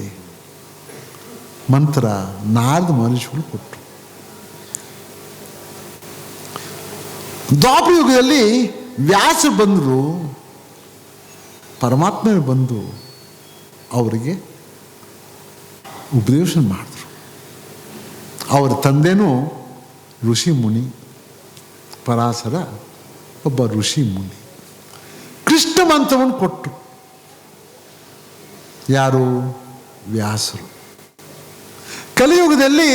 ಮಂತ್ರ? ನಾಲ್ಕು ಮನುಷ್ಯರು ಕೊಟ್ಟರು. ದ್ವಾಪರ ಯುಗದಲ್ಲಿ ವ್ಯಾಸ ಬಂದರು, ಪರಮಾತ್ಮ ಬಂದು ಅವರಿಗೆ ಉಪದೇಶ ಮಾಡಿದ್ರು. ಅವರ ತಂದೆನೂ ಋಷಿ ಮುನಿ, ಪರಾಶರ ಒಬ್ಬ ಋಷಿ ಮುನಿ. ಕೃಷ್ಣ ಮಂತ್ರವನ್ನು ಕೊಟ್ಟರು. ಯಾರು? ವ್ಯಾಸರು. ಕಲಿಯುಗದಲ್ಲಿ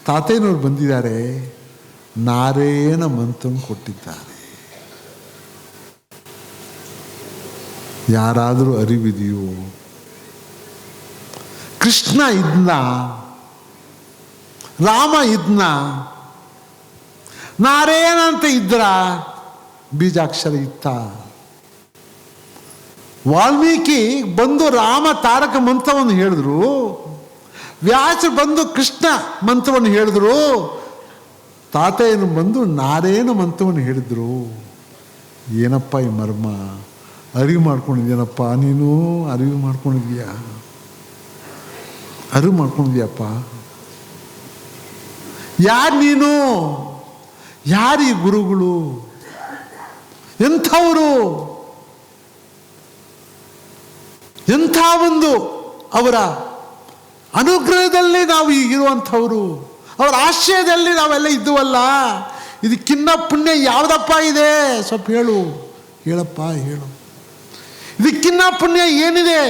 ತಾತಯ್ಯನವರು ಬಂದಿದ್ದಾರೆ, ನಾರಾಯಣ ಮಂತ್ರವನ್ನು ಕೊಟ್ಟಿದ್ದಾರೆ. ಯಾರಾದರೂ ಅರಿವಿದೆಯೋ? ಕೃಷ್ಣ ಇದ್ನ, ರಾಮ ಇದ್ನ, ನಾರಾಯಣ ಅಂತ ಇದ್ರ ಬೀಜಾಕ್ಷರ ಇತ್ತ? ವಾಲ್ಮೀಕಿ ಬಂದು ರಾಮ ತಾರಕ ಮಂತ್ರವನ್ನು ಹೇಳಿದ್ರು, ವ್ಯಾಸ ಬಂದು ಕೃಷ್ಣ ಮಂತ್ರವನ್ನು ಹೇಳಿದ್ರು, ತಾತಯ್ಯನು ಬಂದು ನಾರಾಯಣ ಮಂತ್ರವನ್ನು ಹೇಳಿದ್ರು. ಏನಪ್ಪ ಈ ಮರ್ಮ? ಅರಿವು ಮಾಡ್ಕೊಂಡಿದ್ಯಾನಪ್ಪ ನೀನು, ಅರಿವು ಮಾಡ್ಕೊಂಡಿದ್ಯಾ, ಅರಿವು ಮಾಡ್ಕೊಂಡಿದ್ಯಪ್ಪ. ಯಾರು ನೀನು? ಯಾರು ಈ ಗುರುಗಳು? ಎಂಥವರು? ಎಂಥ ಒಂದು ಅವರ ಅನುಗ್ರಹದಲ್ಲಿ ನಾವು ಈಗಿರುವಂಥವರು, ಅವರ ಆಶ್ರಯದಲ್ಲಿ ನಾವೆಲ್ಲ ಇದ್ದುವಲ್ಲ. ಇದಕ್ಕಿನ್ನ ಪುಣ್ಯ ಯಾವುದಪ್ಪ ಇದೆ? ಸ್ವಲ್ಪ ಹೇಳು, ಹೇಳಪ್ಪ ಹೇಳು. ಇದಕ್ಕಿನ್ನ ಪುಣ್ಯ ಏನಿದೆ?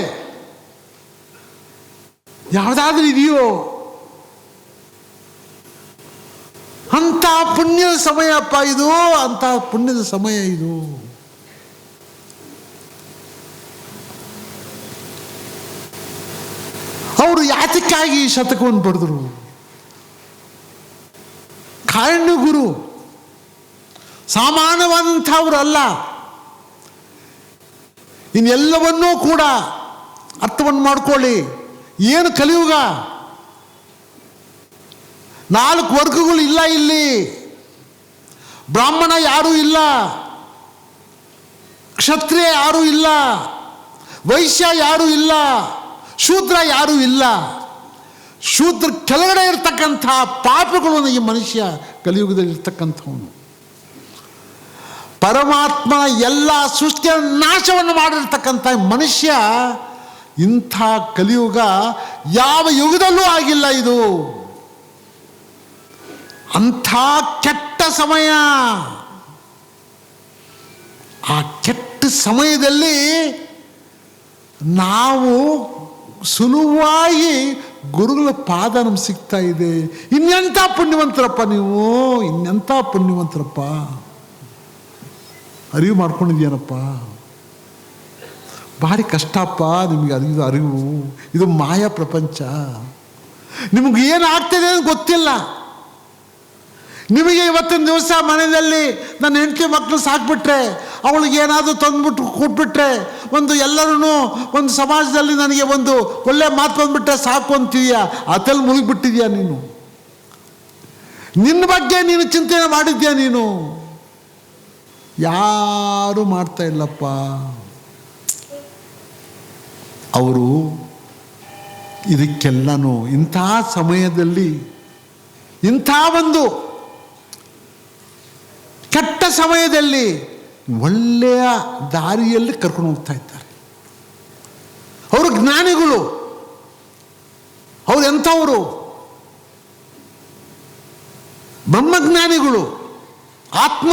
ಯಾವುದಾದ್ರೂ ಇದೆಯೋ? ಅಂಥ ಪುಣ್ಯದ ಸಮಯಪ್ಪ ಇದು, ಅಂಥ ಪುಣ್ಯದ ಸಮಯ ಇದು. ಅವರು ಯಾತಕ್ಕಾಗಿ ಶತಕವನ್ನು ಬರೆದರು? ಕಾರಣ ಗುರು ಸಾಮಾನ್ಯವಾದಂಥವ್ರು ಅಲ್ಲ. ಇನ್ನೆಲ್ಲವನ್ನೂ ಕೂಡ ಅರ್ಥವನ್ನು ಮಾಡ್ಕೊಳ್ಳಿ. ಏನು ಕಲಿಯುಗ? 4 ವರ್ಗಗಳು ಇಲ್ಲ ಇಲ್ಲಿ. ಬ್ರಾಹ್ಮಣ ಯಾರೂ ಇಲ್ಲ, ಕ್ಷತ್ರಿಯ ಯಾರೂ ಇಲ್ಲ, ವೈಶ್ಯ ಯಾರೂ ಇಲ್ಲ, ಶೂದ್ರ ಯಾರೂ ಇಲ್ಲ. ಶೂದ್ರ ಕೆಳಗಡೆ ಇರ್ತಕ್ಕಂಥ ಪಾಪಗಳು ಈ ಮನುಷ್ಯ ಕಲಿಯುಗದಲ್ಲಿ ಇರ್ತಕ್ಕಂಥವನು. ಪರಮಾತ್ಮ ಎಲ್ಲ ಸೃಷ್ಟಿಯ ನಾಶವನ್ನು ಮಾಡಿರ್ತಕ್ಕಂಥ ಮನುಷ್ಯ ಇಂಥ ಕಲಿಯುಗ ಯಾವ ಯುಗದಲ್ಲೂ ಆಗಿಲ್ಲ. ಇದು ಅಂಥ ಕೆಟ್ಟ ಸಮಯ. ಆ ಕೆಟ್ಟ ಸಮಯದಲ್ಲಿ ನಾವು ಸುಲಭವಾಗಿ ಗುರುಗಳ ಪಾದ ನಮ್ಗೆ ಸಿಗ್ತಾ ಇದೆ. ಇನ್ನೆಂಥ ಪುಣ್ಯವಂತರಪ್ಪ ನೀವು, ಇನ್ನೆಂಥ ಪುಣ್ಯವಂತರಪ್ಪ. ಅರಿವು ಮಾಡ್ಕೊಂಡಿದ್ಯಾನಪ್ಪ, ಭಾರಿ ಕಷ್ಟಪ್ಪ ನಿಮಗೆ ಅರಿವು. ಇದು ಮಾಯಾ ಪ್ರಪಂಚ. ನಿಮಗೆ ಏನು ಆಗ್ತಿದೆ ಅಂತ ಗೊತ್ತಿಲ್ಲ. ನಿಮಗೆ ಇವತ್ತಿನ ದಿವಸ ಮನೆಯಲ್ಲಿ ನನ್ನ ಹೆಂಡತಿ ಮಕ್ಕಳು ಸಾಕ್ಬಿಟ್ರೆ, ಅವಳಿಗೆ ಏನಾದರೂ ತಂದುಬಿಟ್ಟು ಕೊಟ್ಬಿಟ್ರೆ, ಎಲ್ಲರೂ ಒಂದು ಸಮಾಜದಲ್ಲಿ ನನಗೆ ಒಂದು ಒಳ್ಳೆ ಮಾತು ಬಂದುಬಿಟ್ರೆ ಸಾಕು ಅಂತೀಯ. ಅದೆಲ್ಲ ಮುಳುಗಿಬಿಟ್ಟಿದ್ಯಾ ನೀನು. ನಿನ್ನ ಬಗ್ಗೆ ನೀನು ಚಿಂತನೆ ಮಾಡಿದ್ಯಾ ನೀನು? ಯಾರೂ ಮಾಡ್ತಾ ಇಲ್ಲಪ್ಪ. ಅವರು ಇದಕ್ಕೆಲ್ಲನೂ ಇಂಥ ಸಮಯದಲ್ಲಿ, ಇಂಥ ಒಂದು ಕೆಟ್ಟ ಸಮಯದಲ್ಲಿ ಒಳ್ಳೆಯ ದಾರಿಯಲ್ಲಿ ಕರ್ಕೊಂಡು ಹೋಗ್ತಾ ಇದ್ದಾರೆ. ಅವರು ಜ್ಞಾನಿಗಳು. ಅವರು ಎಂಥವರು? ಬ್ರಹ್ಮಜ್ಞಾನಿಗಳು. ಆತ್ಮ,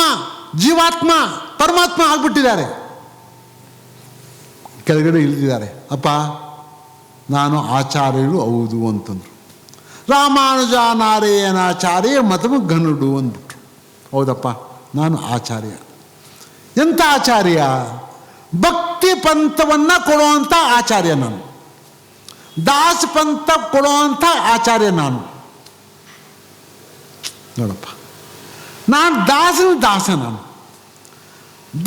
ಜೀವಾತ್ಮ, ಪರಮಾತ್ಮ ಆಗ್ಬಿಟ್ಟಿದ್ದಾರೆ. ಕೆಳಗಡೆ ಇಳಿದಿದ್ದಾರೆ. ಅಪ್ಪ ನಾನು ಆಚಾರ್ಯರು ಹೌದು ಅಂತಂದರು. ರಾಮಾನುಜ ನಾರಾಯಣಾಚಾರ್ಯ ಮತಮ ಗನುಡು ಅಂದ್ಬಿಟ್ರು. ಹೌದಪ್ಪ, ನಾನು ಆಚಾರ್ಯ. ಎಂಥ ಆಚಾರ್ಯ? ಭಕ್ತಿ ಪಂಥವನ್ನು ಕೊಡುವಂಥ ಆಚಾರ್ಯ ನಾನು. ದಾಸ ಪಂಥ ಕೊಡುವಂಥ ಆಚಾರ್ಯ ನಾನು. ನೋಡಪ್ಪ, ನಾನು ದಾಸ ನಾನು.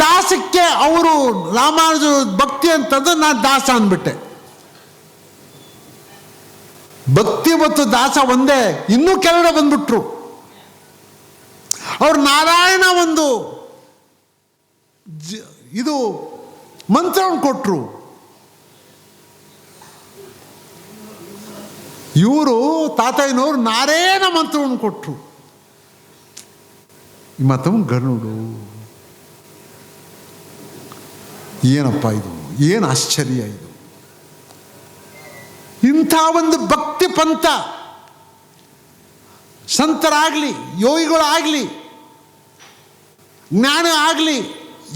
ದಾಸಕ್ಕೆ ಅವರು ರಾಮಾನುಜ ಭಕ್ತಿ ಅಂತಂದ್ರೆ ನಾನು ದಾಸ ಅಂದ್ಬಿಟ್ಟೆ. ಭಕ್ತಿ ಮತ್ತು ದಾಸ ಒಂದೇ. ಇನ್ನೂ ಕೆಳಗಡೆ ಬಂದ್ಬಿಟ್ರು. ಅವ್ರು ನಾರಾಯಣ ಒಂದು ಇದು ಮಂತ್ರವನ್ನು ಕೊಟ್ಟರು. ಇವರು ತಾತಯ್ಯನವರು ನಾರಾಯಣ ಮಂತ್ರವನ್ನು ಕೊಟ್ಟರು. ಮತ್ತೊಮ್ಮೆ ಗರುಡು. ಏನಪ್ಪ ಇದು? ಏನು ಆಶ್ಚರ್ಯ ಇದು! ಇಂಥ ಒಂದು ಭಕ್ತಿ ಪಂಥ ಸಂತರಾಗಲಿ, ಯೋಗಿಗಳಾಗಲಿ, ಜ್ಞಾನ ಆಗಲಿ,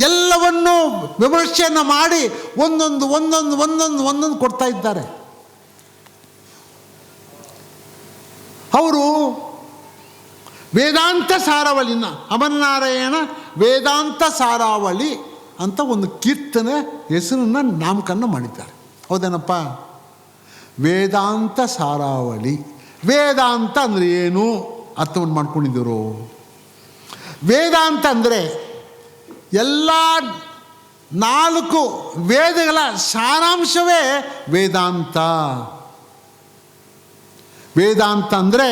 ಎಲ್ಲವನ್ನೂ ವಿಮರ್ಶೆಯನ್ನು ಮಾಡಿ ಒಂದೊಂದು ಕೊಡ್ತಾ ಇದ್ದಾರೆ. ಅವರು ವೇದಾಂತ ಸಾರಾವಳಿನ, ಅಮರನಾರಾಯಣ ವೇದಾಂತ ಸಾರಾವಳಿ ಅಂತ ಒಂದು ಕೀರ್ತನೆ ಹೆಸರನ್ನು ನಾಮಕರಣ ಮಾಡಿದ್ದಾರೆ. ಹೌದೇನಪ್ಪ? ವೇದಾಂತ ಸಾರಾವಳಿ. ವೇದಾಂತ ಅಂದರೆ ಏನು ಅರ್ಥವನ್ನು ಮಾಡ್ಕೊಂಡಿದ್ದರು. ವೇದಾಂತ ಅಂದರೆ ಎಲ್ಲ 4 ವೇದಗಳ ಸಾರಾಂಶವೇ ವೇದಾಂತ. ವೇದಾಂತ ಅಂದರೆ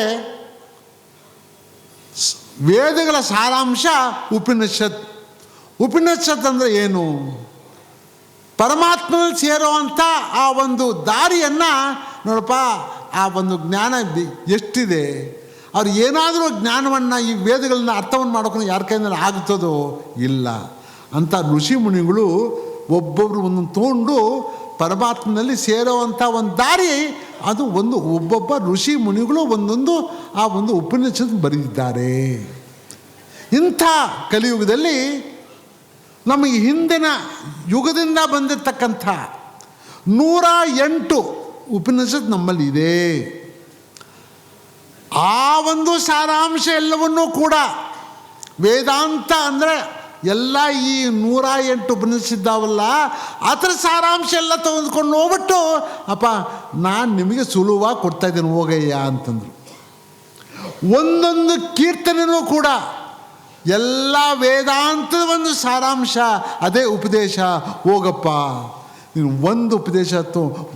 ವೇದಗಳ ಸಾರಾಂಶ ಉಪನಿಷತ್. ಉಪನಿಷತ್ ಅಂದರೆ ಏನು? ಪರಮಾತ್ಮನಲ್ಲಿ ಸೇರುವಂಥ ಆ ಒಂದು ದಾರಿಯನ್ನು ನೋಡಪ್ಪ. ಆ ಒಂದು ಜ್ಞಾನ ಎಷ್ಟಿದೆ. ಅವ್ರು ಏನಾದರೂ ಜ್ಞಾನವನ್ನು, ಈ ವೇದಗಳನ್ನ ಅರ್ಥವನ್ನು ಮಾಡೋಕೆ ಯಾರ ಕೈಯಲ್ಲಿ ಆಗ್ತದೋ ಇಲ್ಲ ಅಂತ ಋಷಿ ಮುನಿಗಳು ಒಬ್ಬೊಬ್ಬರು ಒಂದೊಂದು ತೊಗೊಂಡು ಪರಮಾತ್ಮನಲ್ಲಿ ಸೇರೋವಂಥ ಒಂದು ದಾರಿ ಅದು ಒಬ್ಬೊಬ್ಬ ಋಷಿ ಮುನಿಗಳು ಒಂದೊಂದು ಆ ಒಂದು ಉಪನಿಷತ್ ಬರೆದಿದ್ದಾರೆ. ಇಂಥ ಕಲಿಯುಗದಲ್ಲಿ ನಮಗೆ ಹಿಂದಿನ ಯುಗದಿಂದ ಬಂದಿರತಕ್ಕಂಥ 108 ಉಪನಿಷತ್ ನಮ್ಮಲ್ಲಿ ಇದೆ. ಆ ಒಂದು ಸಾರಾಂಶ ಎಲ್ಲವನ್ನೂ ಕೂಡ ವೇದಾಂತ ಅಂದರೆ ಎಲ್ಲ ಈ 108 ಉಪನಿಷತ್ತಿದ್ದಾವಲ್ಲ, ಅದರ ಸಾರಾಂಶ ಎಲ್ಲ ತೆಗೆದುಕೊಂಡು ಹೋಗ್ಬಿಟ್ಟು, ಅಪ್ಪ ನಾನು ನಿಮಗೆ ಸುಲಭವಾಗಿ ಕೊಡ್ತಾ ಇದ್ದೇನೆ ಹೋಗಯ್ಯ ಅಂತಂದರು. ಒಂದೊಂದು ಕೀರ್ತನೆಯೂ ಕೂಡ ಎಲ್ಲ ವೇದಾಂತದ ಒಂದು ಸಾರಾಂಶ, ಅದೇ ಉಪದೇಶ. ಹೋಗಪ್ಪ, ನೀನು ಒಂದು ಉಪದೇಶ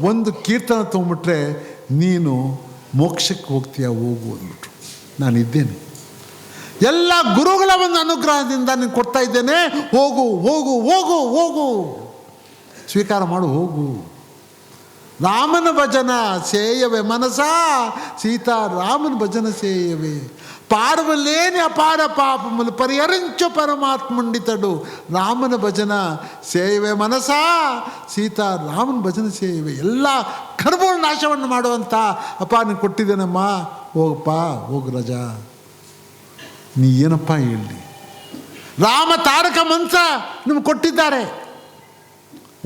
ಒಂದು ಕೀರ್ತನೆ ತೊಗೊಂಬಿಟ್ರೆ ನೀನು ಮೋಕ್ಷಕ್ಕೆ ಹೋಗ್ತೀಯ, ಹೋಗು ಅಂದ್ಬಿಟ್ರು. ನಾನಿದ್ದೇನೆ, ಎಲ್ಲ ಗುರುಗಳ ಒಂದು ಅನುಗ್ರಹದಿಂದ ನೀನು ಕೊಡ್ತಾ ಇದ್ದೇನೆ, ಹೋಗು ಹೋಗು ಹೋಗು ಹೋಗು, ಸ್ವೀಕಾರ ಮಾಡು, ಹೋಗು. ರಾಮನ ಭಜನ ಸೇಯವೆ ಮನಸ, సీతా రామನ భజన సేయవే. పారవలేని అపార పాపములు పరిహరించు పరమాత్ముండితడు. ರಾಮನ ಭಜನ ಸೇಯವೆ ಮನಸ, ಸೀತಾ ರಾಮನ ಭಜನ ಸೇಯವೆ. ಎಲ್ಲ ಕರ್ಮಗಳ ನಾಶವನ್ನು ಮಾಡುವಂಥ ಅಪ್ಪ ನೀನು ಕೊಟ್ಟಿದ್ದೇನಮ್ಮ, ಹೋಗಪ್ಪ ಹೋಗು ರಜಾ. ನೀ ಏನಪ್ಪ ಹೇಳಿ, ರಾಮ ತಾರಕ ಮಂತ್ರ ನಿಮ್ಗೆ ಕೊಟ್ಟಿದ್ದಾರೆ,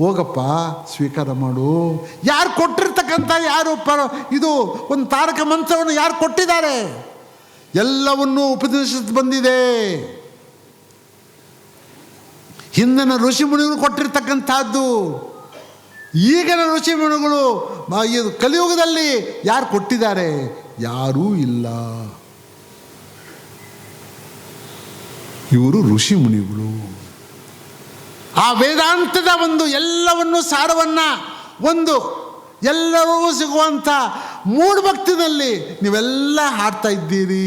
ಹೋಗಪ್ಪ ಸ್ವೀಕಾರ ಮಾಡು. ಯಾರು ಕೊಟ್ಟಿರ್ತಕ್ಕಂಥ ಯಾರು ಇದು ಒಂದು ತಾರಕ ಮಂತ್ರವನ್ನು ಯಾರು ಕೊಟ್ಟಿದ್ದಾರೆ, ಎಲ್ಲವನ್ನೂ ಉಪದೇಶಿಸಿ ಬಂದಿದೆ. ಹಿಂದಿನ ಋಷಿಮುನಿಗಳು ಕೊಟ್ಟಿರ್ತಕ್ಕಂಥದ್ದು. ಈಗಿನ ಋಷಿಮುನಿಗಳು ಕಲಿಯುಗದಲ್ಲಿ ಯಾರು ಕೊಟ್ಟಿದ್ದಾರೆ? ಯಾರೂ ಇಲ್ಲ. ಇವರು ಋಷಿಮುನಿಗಳು. ಆ ವೇದಾಂತದ ಒಂದು ಎಲ್ಲವನ್ನು ಸಾರವನ್ನು ಒಂದು ಎಲ್ಲರಿಗೂ ಸಿಗುವಂಥ ಮೂಢಭಕ್ತಿನಲ್ಲಿ ನೀವೆಲ್ಲ ಹಾಡ್ತಾ ಇದ್ದೀರಿ.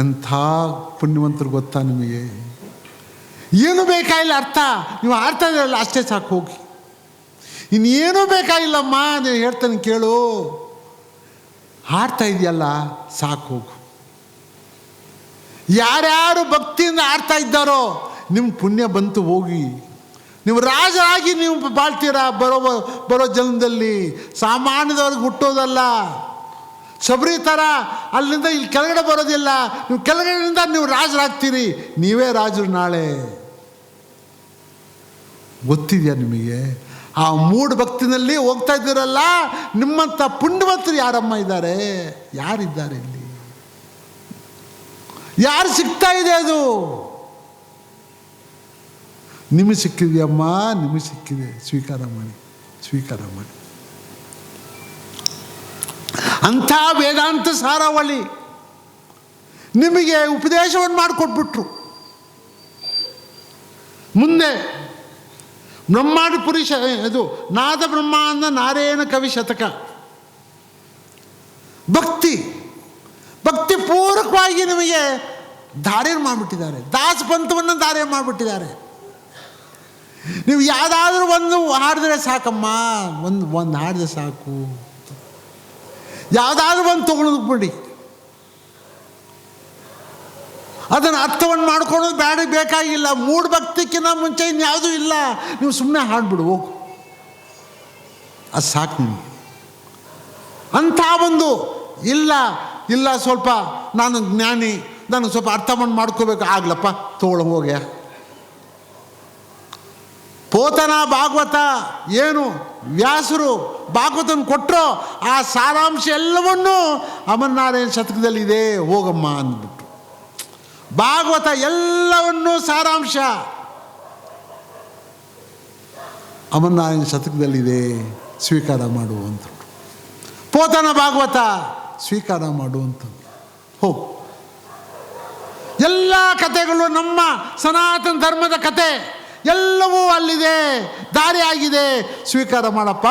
ಎಂಥ ಪುಣ್ಯವಂತರು ಗೊತ್ತಾ ನಿಮಗೆ? ಏನು ಬೇಕಾಗಿಲ್ಲ ಅರ್ಥ, ನೀವು ಹಾಡ್ತಾ ಇದ್ದೀರಲ್ಲ ಅಷ್ಟೇ ಸಾಕು, ಹೋಗಿ. ಇನ್ನೇನೂ ಬೇಕಾಗಿಲ್ಲಮ್ಮ, ನೀವು ಹೇಳ್ತಾನೆ ಕೇಳು, ಹಾಡ್ತಾ ಇದೆಯಲ್ಲ ಸಾಕು, ಹೋಗು. ಯಾರ್ಯಾರು ಭಕ್ತಿಯಿಂದ ಹಾಡ್ತಾ ಇದ್ದಾರೋ ನಿಮ್ಮ ಪುಣ್ಯ ಬಂತು, ಹೋಗಿ. ನೀವು ರಾಜರಾಗಿ ನೀವು ಬಾಳ್ತೀರಾ ಬರೋ ಜನ್ಮದಲ್ಲಿ. ಸಾಮಾನ್ಯದವ್ರಿಗೆ ಹುಟ್ಟೋದಲ್ಲ, ಶಬರಿ ಥರ ಅಲ್ಲಿಂದ ಇಲ್ಲಿ ಕೆಳಗಡೆ ಬರೋದಿಲ್ಲ. ನೀವು ಕೆಳಗಡೆಯಿಂದ ನೀವು ರಾಜರಾಗ್ತೀರಿ, ನೀವೇ ರಾಜರು ನಾಳೆ. ಗೊತ್ತಿದೆಯಾ ನಿಮಗೆ? ಆ ಮೂಢ ಭಕ್ತಿನಲ್ಲಿ ಹೋಗ್ತಾ ಇದ್ದೀರಲ್ಲ, ನಿಮ್ಮಂಥ ಪುಣ್ಯವಂತರು ಯಾರಮ್ಮ ಇದ್ದಾರೆ? ಯಾರಿದ್ದಾರೆ ಇಲ್ಲಿ? ಯಾರು ಸಿಗ್ತಾ ಇದೆ? ಅದು ನಿಮಗೆ ಸಿಕ್ಕಿದೆಯಮ್ಮ, ನಿಮಗೆ ಸಿಕ್ಕಿದೆ, ಸ್ವೀಕಾರ ಮಾಡಿ, ಸ್ವೀಕಾರ ಮಾಡಿ. ಅಂಥ ವೇದಾಂತ ಸಾರಾವಳಿ ನಿಮಗೆ ಉಪದೇಶವನ್ನು ಮಾಡಿಕೊಟ್ಬಿಟ್ರು. ಮುಂದೆ ಬ್ರಹ್ಮಾಂಡ ಪುರುಷ ಇದು ನಾದ ಬ್ರಹ್ಮಾಂಡ ನಾರಾಯಣ ಕವಿ ಶತಕ. ಭಕ್ತಿ ಭಕ್ತಿ ಪೂರ್ವಕವಾಗಿ ನಿಮಗೆ ಧಾರೆ ಮಾಡಿಬಿಟ್ಟಿದ್ದಾರೆ. ದಾಸಪಂಥವನ್ನು ಧಾರೆ ಮಾಡಿಬಿಟ್ಟಿದ್ದಾರೆ. ನೀವು ಯಾವುದಾದ್ರೂ ಒಂದು ಹಾಡಿದ್ರೆ ಸಾಕಮ್ಮ, ಒಂದು ಹಾಡಿದ್ರೆ ಸಾಕು, ಯಾವುದಾದ್ರೂ ಒಂದು ತೊಗೊಂಡ್ಬಿಡಿ. ಅದನ್ನು ಅರ್ಥವನ್ನು ಮಾಡ್ಕೊಳ್ಳೋದು ಬೇಕಾಗಿಲ್ಲ. ಮೂಢ ಭಕ್ತಿಕ್ಕಿಂತ ಮುಂಚೆ ಇನ್ಯಾವುದೂ ಇಲ್ಲ. ನೀವು ಸುಮ್ಮನೆ ಹಾಡ್ಬಿಡು, ಹೋಗು, ಅದು ಸಾಕು ನಿಮಗೆ. ಅಂಥ ಒಂದು ಇಲ್ಲ ಸ್ವಲ್ಪ ನಾನು ಜ್ಞಾನಿ, ನಾನು ಸ್ವಲ್ಪ ಅರ್ಥವನ್ನು ಮಾಡ್ಕೋಬೇಕು, ಆಗ್ಲಪ್ಪ ತಗೊಳ್ಳೋ ಹೋಗ್ಯ. ಪೋತನ ಭಾಗವತ ಏನು ವ್ಯಾಸರು ಭಾಗವತನ ಕೊಟ್ಟರೋ ಆ ಸಾರಾಂಶ ಎಲ್ಲವನ್ನೂ ಅಮರನಾರಾಯಣ ಶತಕದಲ್ಲಿದೆ, ಹೋಗಮ್ಮ ಅಂದ್ಬಿಟ್ಟು. ಭಾಗವತ ಎಲ್ಲವನ್ನೂ ಸಾರಾಂಶ ಅಮರನಾರಾಯಣ ಶತಕದಲ್ಲಿದೆ, ಸ್ವೀಕಾರ ಮಾಡು ಅಂತ. ಪೋತನ ಭಾಗವತ ಸ್ವೀಕಾರ ಮಾಡುವಂಥ ಹೋಗು. ಎಲ್ಲ ಕಥೆಗಳು ನಮ್ಮ ಸನಾತನ ಧರ್ಮದ ಕತೆ ಎಲ್ಲವೂ ಅಲ್ಲಿದೆ, ದಾರಿ ಆಗಿದೆ, ಸ್ವೀಕಾರ ಮಾಡಪ್ಪ,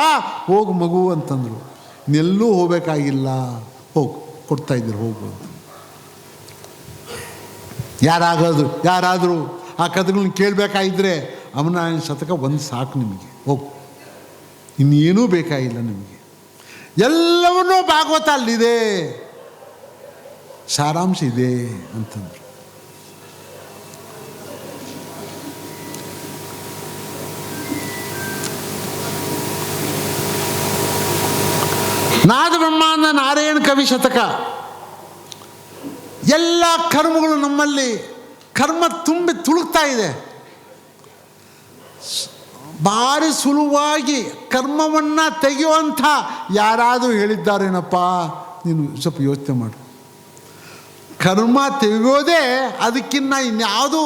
ಹೋಗು ಮಗು ಅಂತಂದರು. ಇನ್ನೆಲ್ಲೂ ಹೋಗಬೇಕಾಗಿಲ್ಲ, ಹೋಗು, ಕೊಡ್ತಾ ಇದ್ರು, ಹೋಗು ಅಂತ. ಯಾರಾದರೂ ಆ ಕಥೆಗಳನ್ನ ಕೇಳಬೇಕಾಗಿದ್ದರೆ ಅಮರನಾರಾಯಣ ಶತಕ ಒಂದು ಸಾಕು ನಿಮಗೆ, ಹೋಗು, ಇನ್ನೇನೂ ಬೇಕಾಗಿಲ್ಲ ನಿಮಗೆ. ಎಲ್ಲವನ್ನೂ ಭಾಗವತ ಅಲ್ಲಿದೆ, ಸಾರಾಂಶ ಇದೆ ಅಂತಂದರು. ನಾದ ಬ್ರಹ್ಮಾಂಡ ನಾರಾಯಣ ಕವಿ ಶತಕ. ಎಲ್ಲ ಕರ್ಮಗಳು ನಮ್ಮಲ್ಲಿ ಕರ್ಮ ತುಂಬಿ ತುಳುಕ್ತಾ ಇದೆ. ಭಾರಿ ಸುಲಭವಾಗಿ ಕರ್ಮವನ್ನು ತೆಗೆಯುವಂಥ ಯಾರಾದರೂ ಹೇಳಿದ್ದಾರೇನಪ್ಪ? ನೀನು ಸ್ವಲ್ಪ ಯೋಚನೆ ಮಾಡು. ಕರ್ಮ ತೆಗೆಯೋದೇ ಅದಕ್ಕಿಂತ ಇನ್ಯಾವುದು,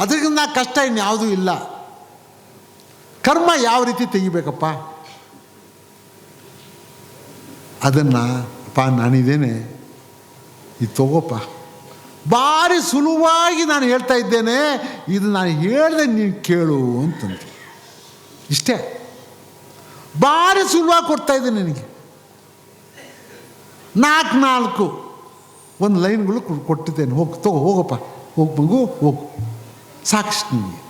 ಅದಕ್ಕಿಂತ ಕಷ್ಟ ಇನ್ಯಾವುದೂ ಇಲ್ಲ. ಕರ್ಮ ಯಾವ ರೀತಿ ತೆಗಿಬೇಕಪ್ಪ? ಅದನ್ನು ಅಪ್ಪ ನಾನಿದ್ದೇನೆ, ಇದು ತಗೋಪ್ಪ, ಭಾರಿ ಸುಲಭವಾಗಿ ನಾನು ಹೇಳ್ತಾ ಇದ್ದೇನೆ, ಇದು ನಾನು ಹೇಳಿದೆ ನೀನು ಕೇಳು ಅಂತಂದ್ರು. ಇಷ್ಟೇ, ಭಾರಿ ಸುಲಭವಾಗಿ ಕೊಡ್ತಾ ಇದ್ದೇನೆ ನಿನಗೆ. 4 ಒಂದು ಲೈನ್ಗಳು ಕೊಟ್ಟಿದ್ದೇನೆ, ಹೋಗಪ್ಪ, ಹೋಗು ಮಗು, ಹೋಗು, ಸಾಕಿಷ್ಟು ನಿಮಗೆ.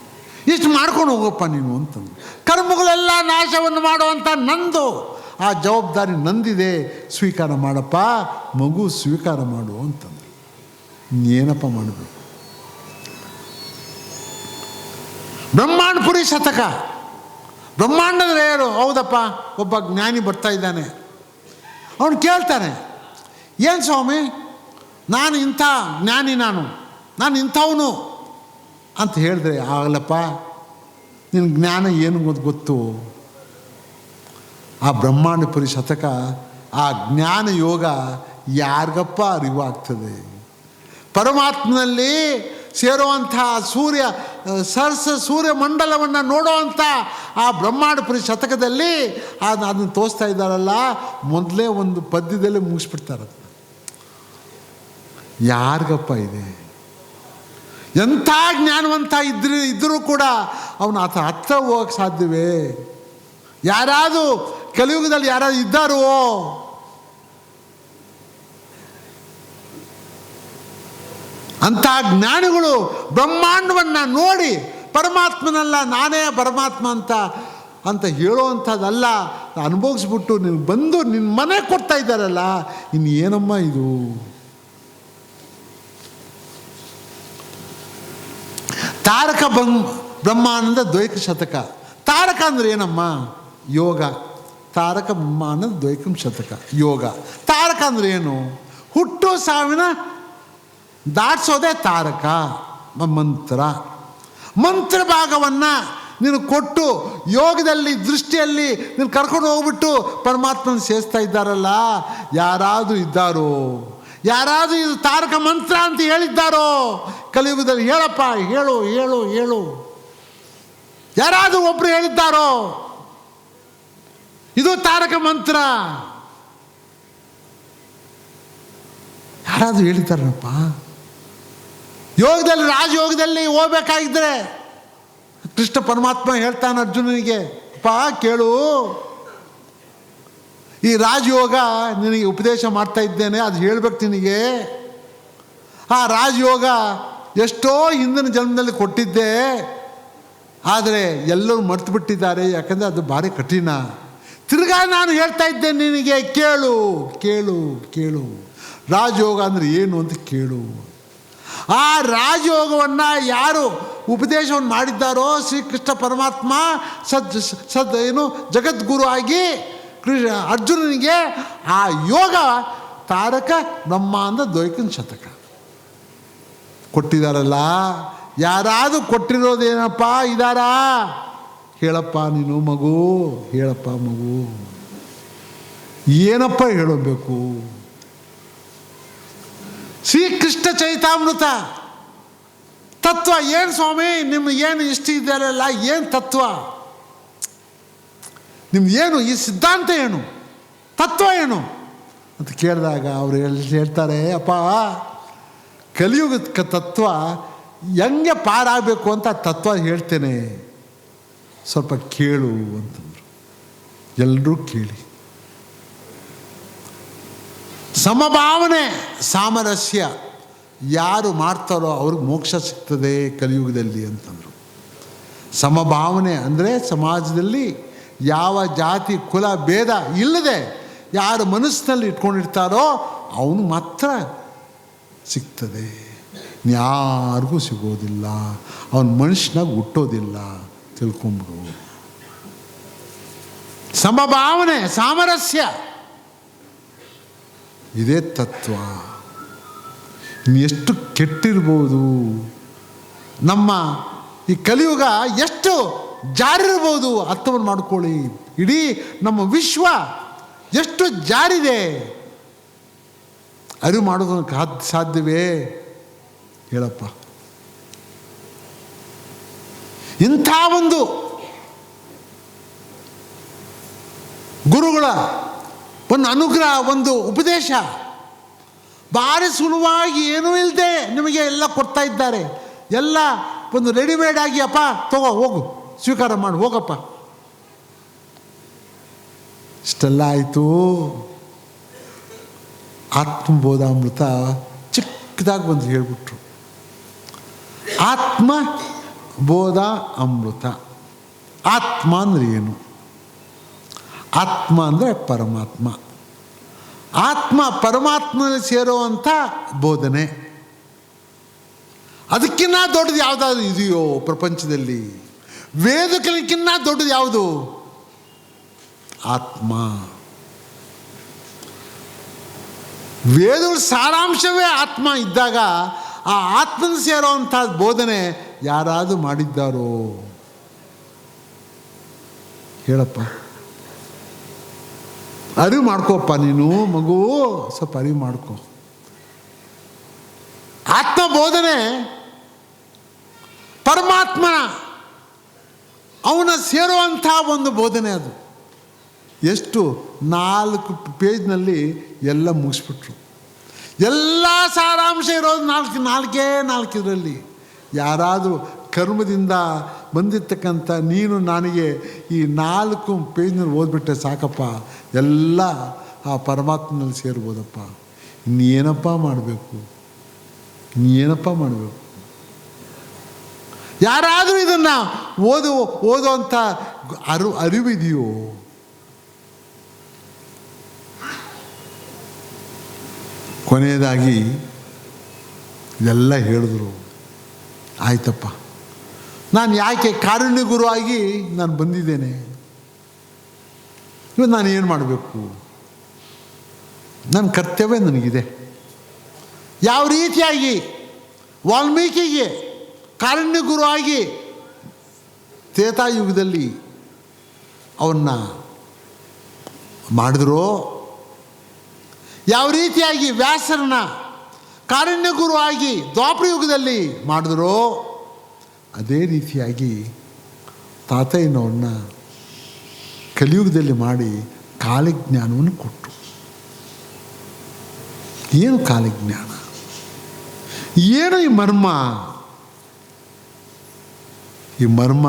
ಇಷ್ಟು ಮಾಡ್ಕೊಂಡು ಹೋಗಪ್ಪ ನೀನು ಅಂತಂದು. ಕರ್ಮಗಳೆಲ್ಲ ನಾಶವನ್ನು ಮಾಡುವಂಥ ನಂದು ಆ ಜವಾಬ್ದಾರಿ ನಂದಿದೆ, ಸ್ವೀಕಾರ ಮಾಡಪ್ಪ ಮಗು, ಸ್ವೀಕಾರ ಮಾಡು ಅಂತಂದು. ಏನಪ್ಪ ಮಾಡಬೇಕು? ಬ್ರಹ್ಮಾಂಡಪುರಿ ಶತಕ. ಬ್ರಹ್ಮಾಂಡ ಅಂದರೆ ಏನು? ಹೌದಪ್ಪ, ಒಬ್ಬ ಜ್ಞಾನಿ ಬರ್ತಾ ಇದ್ದಾನೆ. ಅವನು ಕೇಳ್ತಾನೆ, ಏನು ಸ್ವಾಮಿ, ನಾನು ಇಂಥ ಜ್ಞಾನಿ, ನಾನು ಇಂಥವನು ಅಂತ ಹೇಳಿದ್ರೆ, ಆಗಲಪ್ಪ ನಿನ್ನ ಜ್ಞಾನ ಏನು ಗೊತ್ತು? ಆ ಬ್ರಹ್ಮಾಂಡಪುರಿ ಶತಕ, ಆ ಜ್ಞಾನ ಯೋಗ ಯಾರಿಗಪ್ಪ ಅರಿವಾಗ್ತದೆ? ಪರಮಾತ್ಮನಲ್ಲಿ ಸೇರುವಂಥ ಸೂರ್ಯ ಮಂಡಲವನ್ನು ನೋಡುವಂಥ ಆ ಬ್ರಹ್ಮಾಂಡಪುರಿ ಶತಕದಲ್ಲಿ ಅದನ್ನು ತೋರಿಸ್ತಾ ಇದ್ದಾರಲ್ಲ, ಮೊದಲೇ ಒಂದು ಪದ್ಯದಲ್ಲೇ ಮುಗಿಸ್ಬಿಡ್ತಾರೆ. ಯಾರಿಗಪ್ಪ ಇದೆ? ಎಂಥ ಜ್ಞಾನವಂತ ಇದ್ದರೂ ಕೂಡ ಅವನು ಹತ್ರ ಹೋಗಕ್ಕೆ ಸಾಧ್ಯವೇ? ಯಾರಾದರೂ ಕಲಿಯುಗದಲ್ಲಿ ಯಾರಾದರೂ ಇದ್ದಾರೋ? ಅಂಥ ಜ್ಞಾನಿಗಳು ಬ್ರಹ್ಮಾಂಡವನ್ನು ನೋಡಿ ಪರಮಾತ್ಮನಲ್ಲ, ನಾನೇ ಪರಮಾತ್ಮ ಅಂತ ಹೇಳೋವಂಥದ್ದಲ್ಲ, ಅನುಭವಿಸ್ಬಿಟ್ಟು ನಿನಗೆ ಬಂದು ನಿನ್ನ ಮನೆ ಕೊಡ್ತಾ ಇದ್ದಾರಲ್ಲ, ಇನ್ನು ಏನಮ್ಮ ಇದು? ತಾರಕ ಬ್ರಹ್ಮಾನಂದ ದ್ವೈತ ಶತಕ. ತಾರಕ ಅಂದರೆ ಏನಮ್ಮ? ಯೋಗ. ತಾರಕ ಬ್ರಹ್ಮಾನಂದ ದ್ವೈತ ಶತಕ ಯೋಗ. ತಾರಕ ಅಂದರೆ ಏನು? ಹುಟ್ಟು ಸಾವಿನ ದಾಟಿಸೋದೇ ತಾರಕ. ಮಂತ್ರ ಭಾಗವನ್ನು ನೀನು ಕೊಟ್ಟು ಯೋಗದಲ್ಲಿ ದೃಷ್ಟಿಯಲ್ಲಿ ನೀನು ಕರ್ಕೊಂಡು ಹೋಗ್ಬಿಟ್ಟು ಪರಮಾತ್ಮನ ಸೇರಿಸ್ತಾ ಇದ್ದಾರಲ್ಲ, ಯಾರಾದರೂ ಇದ್ದಾರೋ? ಯಾರಾದರೂ ಇದು ತಾರಕ ಮಂತ್ರ ಅಂತ ಹೇಳಿದ್ದಾರೋ ಕಲಿಯುಗದಲ್ಲಿ? ಹೇಳಪ್ಪ, ಹೇಳು ಹೇಳು ಹೇಳು. ಯಾರಾದರೂ ಒಬ್ಬರು ಹೇಳಿದ್ದಾರೋ ಇದು ತಾರಕ ಮಂತ್ರ? ಯಾರಾದರೂ ಹೇಳಿದ್ದಾರಪ್ಪ? ಯೋಗದಲ್ಲಿ, ರಾಜಯೋಗದಲ್ಲಿ ಹೋಗ್ಬೇಕಾಗಿದ್ರೆ ಕೃಷ್ಣ ಪರಮಾತ್ಮ ಹೇಳ್ತಾನೆ ಅರ್ಜುನನಿಗೆ, ಅಪ್ಪ ಕೇಳು, ಈ ರಾಜಯೋಗ ನಿನಗೆ ಉಪದೇಶ ಮಾಡ್ತಾ ಇದ್ದೇನೆ, ಅದು ಹೇಳ್ಬೇಕು ನಿನಗೆ. ಆ ರಾಜಯೋಗ ಎಷ್ಟೋ ಹಿಂದಿನ ಜನ್ಮದಲ್ಲಿ ಕೊಟ್ಟಿದ್ದೆ, ಆದರೆ ಎಲ್ಲರೂ ಮರ್ತು ಬಿಟ್ಟಿದ್ದಾರೆ, ಯಾಕಂದರೆ ಅದು ಭಾರಿ ಕಠಿಣ. ತಿರ್ಗಾ ನಾನು ಹೇಳ್ತಾ ಇದ್ದೇನೆ ನಿನಗೆ, ಕೇಳು ಕೇಳು ಕೇಳು. ರಾಜಯೋಗ ಅಂದರೆ ಏನು ಅಂತ ಕೇಳು. ಆ ರಾಜಯೋಗವನ್ನು ಯಾರು ಉಪದೇಶವನ್ನು ಮಾಡಿದ್ದಾರೋ ಶ್ರೀಕೃಷ್ಣ ಪರಮಾತ್ಮ ಜಗದ್ಗುರು ಆಗಿ ಅರ್ಜುನನಿಗೆ, ಆ ಯೋಗ ತಾರಕ ಬ್ರಹ್ಮಾನಂದ ದ್ವೈತ ಶತಕ ಕೊಟ್ಟಿದ್ದಾರಲ್ಲ. ಯಾರಾದರೂ ಕೊಟ್ಟಿರೋದೇನಪ್ಪ ಇದ್ದಾರಾ? ಹೇಳಪ್ಪ ನೀನು ಮಗು, ಹೇಳಪ್ಪ ಮಗು, ಏನಪ್ಪ ಹೇಳಬೇಕು? ಶ್ರೀಕೃಷ್ಣ ಚೈತಾಮೃತ ತತ್ವ ಏನು ಸ್ವಾಮಿ? ನಿಮ್ಗೆ ಏನು ಇಷ್ಟ ಇದೆಯಲ್ಲ, ಏನು ತತ್ವ ನಿಮ್ದು? ಏನು ಈ ಸಿದ್ಧಾಂತ, ಏನು ತತ್ವ ಏನು ಅಂತ ಕೇಳಿದಾಗ ಅವರು ಹೇಳ್ತಾರೆ, ಅಪ್ಪ ಕಲಿಯುಗದ ತತ್ವ ಹೆಂಗೆ ಪಾರಾಗಬೇಕು ಅಂತ ತತ್ವ ಹೇಳ್ತೇನೆ, ಸ್ವಲ್ಪ ಕೇಳು ಅಂತಂದರು. ಎಲ್ಲರೂ ಕೇಳಿ. ಸಮಭಾವನೆ ಸಾಮರಸ್ಯ ಯಾರು ಮಾಡ್ತಾರೋ ಅವ್ರಿಗೆ ಮೋಕ್ಷ ಸಿಗ್ತದೆ ಕಲಿಯುಗದಲ್ಲಿ ಅಂತಂದರು. ಸಮಭಾವನೆ ಅಂದರೆ ಸಮಾಜದಲ್ಲಿ ಯಾವ ಜಾತಿ ಕುಲ ಭೇದ ಇಲ್ಲದೆ ಯಾರು ಮನಸ್ಸಿನಲ್ಲಿ ಇಟ್ಕೊಂಡಿರ್ತಾರೋ ಅವನು ಮಾತ್ರ ಸಿಗ್ತದೆ, ಯಾರಿಗೂ ಸಿಗೋದಿಲ್ಲ, ಅವನ ಮನುಷ್ಯನಾಗ ಹುಟ್ಟೋದಿಲ್ಲ, ತಿಳ್ಕೊಂಬಿಡು. ಸಮಭಾವನೆ ಸಾಮರಸ್ಯ ಇದೇ ತತ್ವ. ಎಷ್ಟು ಕೆಟ್ಟಿರ್ಬೋದು ನಮ್ಮ ಈ ಕಲಿಯುಗ, ಎಷ್ಟು ಜಾರಿರ್ಬೋದು ಅರ್ಥವನ್ನು ಮಾಡ್ಕೊಳ್ಳಿ. ಇಡೀ ನಮ್ಮ ವಿಶ್ವ ಎಷ್ಟು ಜಾರಿದೆ, ಅರಿವು ಮಾಡೋದಕ್ಕೆ ಸಾಧ್ಯವೇ? ಹೇಳಪ್ಪ. ಇಂಥ ಒಂದು ಗುರುಗಳ ಒಂದು ಅನುಗ್ರಹ, ಒಂದು ಉಪದೇಶ ಭಾರಿ ಸುಲಭವಾಗಿ ಏನೂ ಇಲ್ಲದೆ ನಿಮಗೆ ಎಲ್ಲ ಕೊಡ್ತಾ ಇದ್ದಾರೆ. ಎಲ್ಲ ಒಂದು ರೆಡಿಮೇಡ್ ಆಗಿ, ಅಪ್ಪ ತಗೋ, ಹೋಗು, ಸ್ವೀಕಾರ ಮಾಡು, ಹೋಗಪ್ಪ. ಇಷ್ಟೆಲ್ಲ ಆಯಿತು. ಆತ್ಮಬೋಧಾಮೃತ ಚಿಕ್ಕದಾಗಿ ಬಂದು ಹೇಳ್ಬಿಟ್ರು. ಆತ್ಮ ಬೋಧ ಅಮೃತ. ಆತ್ಮ ಅಂದರೆ ಏನು? ಆತ್ಮ ಅಂದರೆ ಪರಮಾತ್ಮ. ಆತ್ಮ ಪರಮಾತ್ಮನಲ್ಲಿ ಸೇರುವಂಥ ಬೋಧನೆ. ಅದಕ್ಕಿಂತ ದೊಡ್ಡದು ಯಾವುದಾದ್ರು ಇದೆಯೋ ಪ್ರಪಂಚದಲ್ಲಿ? ವೇದಕ್ಕಿಂತ ದೊಡ್ಡದು ಯಾವುದು? ಆತ್ಮ. ವೇದಗಳ ಸಾರಾಂಶವೇ ಆತ್ಮ ಇದ್ದಾಗ ಆ ಆತ್ಮನ ಸೇರೋವಂಥ ಬೋಧನೆ ಯಾರಾದರೂ ಮಾಡಿದ್ದಾರೋ? ಹೇಳಪ್ಪ. ಅರಿವು ಮಾಡ್ಕೋಪ್ಪ ನೀನು ಮಗು, ಸ್ವಲ್ಪ ಅರಿವು ಮಾಡ್ಕೊ. ಆತ್ಮ ಬೋಧನೆ ಪರಮಾತ್ಮನ ಅವನ ಸೇರುವಂಥ ಒಂದು ಬೋಧನೆ. ಅದು ಎಷ್ಟು 4 ಪೇಜ್ನಲ್ಲಿ ಎಲ್ಲ ಮುಗಿಸ್ಬಿಟ್ರು. ಎಲ್ಲ ಸಾರಾಂಶ ಇರೋದು 4 ಇದರಲ್ಲಿ. ಯಾರಾದರೂ ಕರ್ಮದಿಂದ ಬಂದಿರ್ತಕ್ಕಂಥ ನೀನು ನನಗೆ ಈ 4 ಪೇಜ್ನಲ್ಲಿ ಓದ್ಬಿಟ್ಟೆ ಸಾಕಪ್ಪ, ಎಲ್ಲ ಆ ಪರಮಾತ್ಮನಲ್ಲಿ ಸೇರ್ಬೋದಪ್ಪ. ಇನ್ನೇನಪ್ಪ ಮಾಡಬೇಕು? ಯಾರಾದರೂ ಇದನ್ನು ಓದುವಂಥ ಅರಿವಿದೆಯೋ? ಕೊನೆಯದಾಗಿ ಇದೆಲ್ಲ ಹೇಳಿದ್ರು. ಆಯ್ತಪ್ಪ, ನಾನು ಯಾಕೆ ಕಾರುಣ್ಯ ಗುರುವಾಗಿ ನಾನು ಬಂದಿದ್ದೇನೆ, ಇವತ್ತು ನಾನು ಏನು ಮಾಡಬೇಕು? ನನ್ನ ಕರ್ತವ್ಯ ನನಗಿದೆ. ಯಾವ ರೀತಿಯಾಗಿ ವಾಲ್ಮೀಕಿಗೆ ಕಾರುಣ್ಯ ಗುರುವಾಗಿ ತ್ರೇತಾಯುಗದಲ್ಲಿ ಅವನ್ನ ಮಾಡಿದ್ರು, ಯಾವ ರೀತಿಯಾಗಿ ವ್ಯಾಸರನ್ನ ಕಾರುಣ್ಯ ಗುರುವಾಗಿ ದ್ವಾಪರ ಯುಗದಲ್ಲಿ ಮಾಡಿದ್ರು, ಅದೇ ರೀತಿಯಾಗಿ ತಾತಯ್ಯನವ್ರನ್ನ ಕಲಿಯುಗದಲ್ಲಿ ಮಾಡಿ ಕಾಲಜ್ಞಾನವನ್ನು ಕೊಟ್ಟರು. ಏನು ಕಾಲಜ್ಞಾನ? ಏನು ಈ ಮರ್ಮ? ಈ ಮರ್ಮ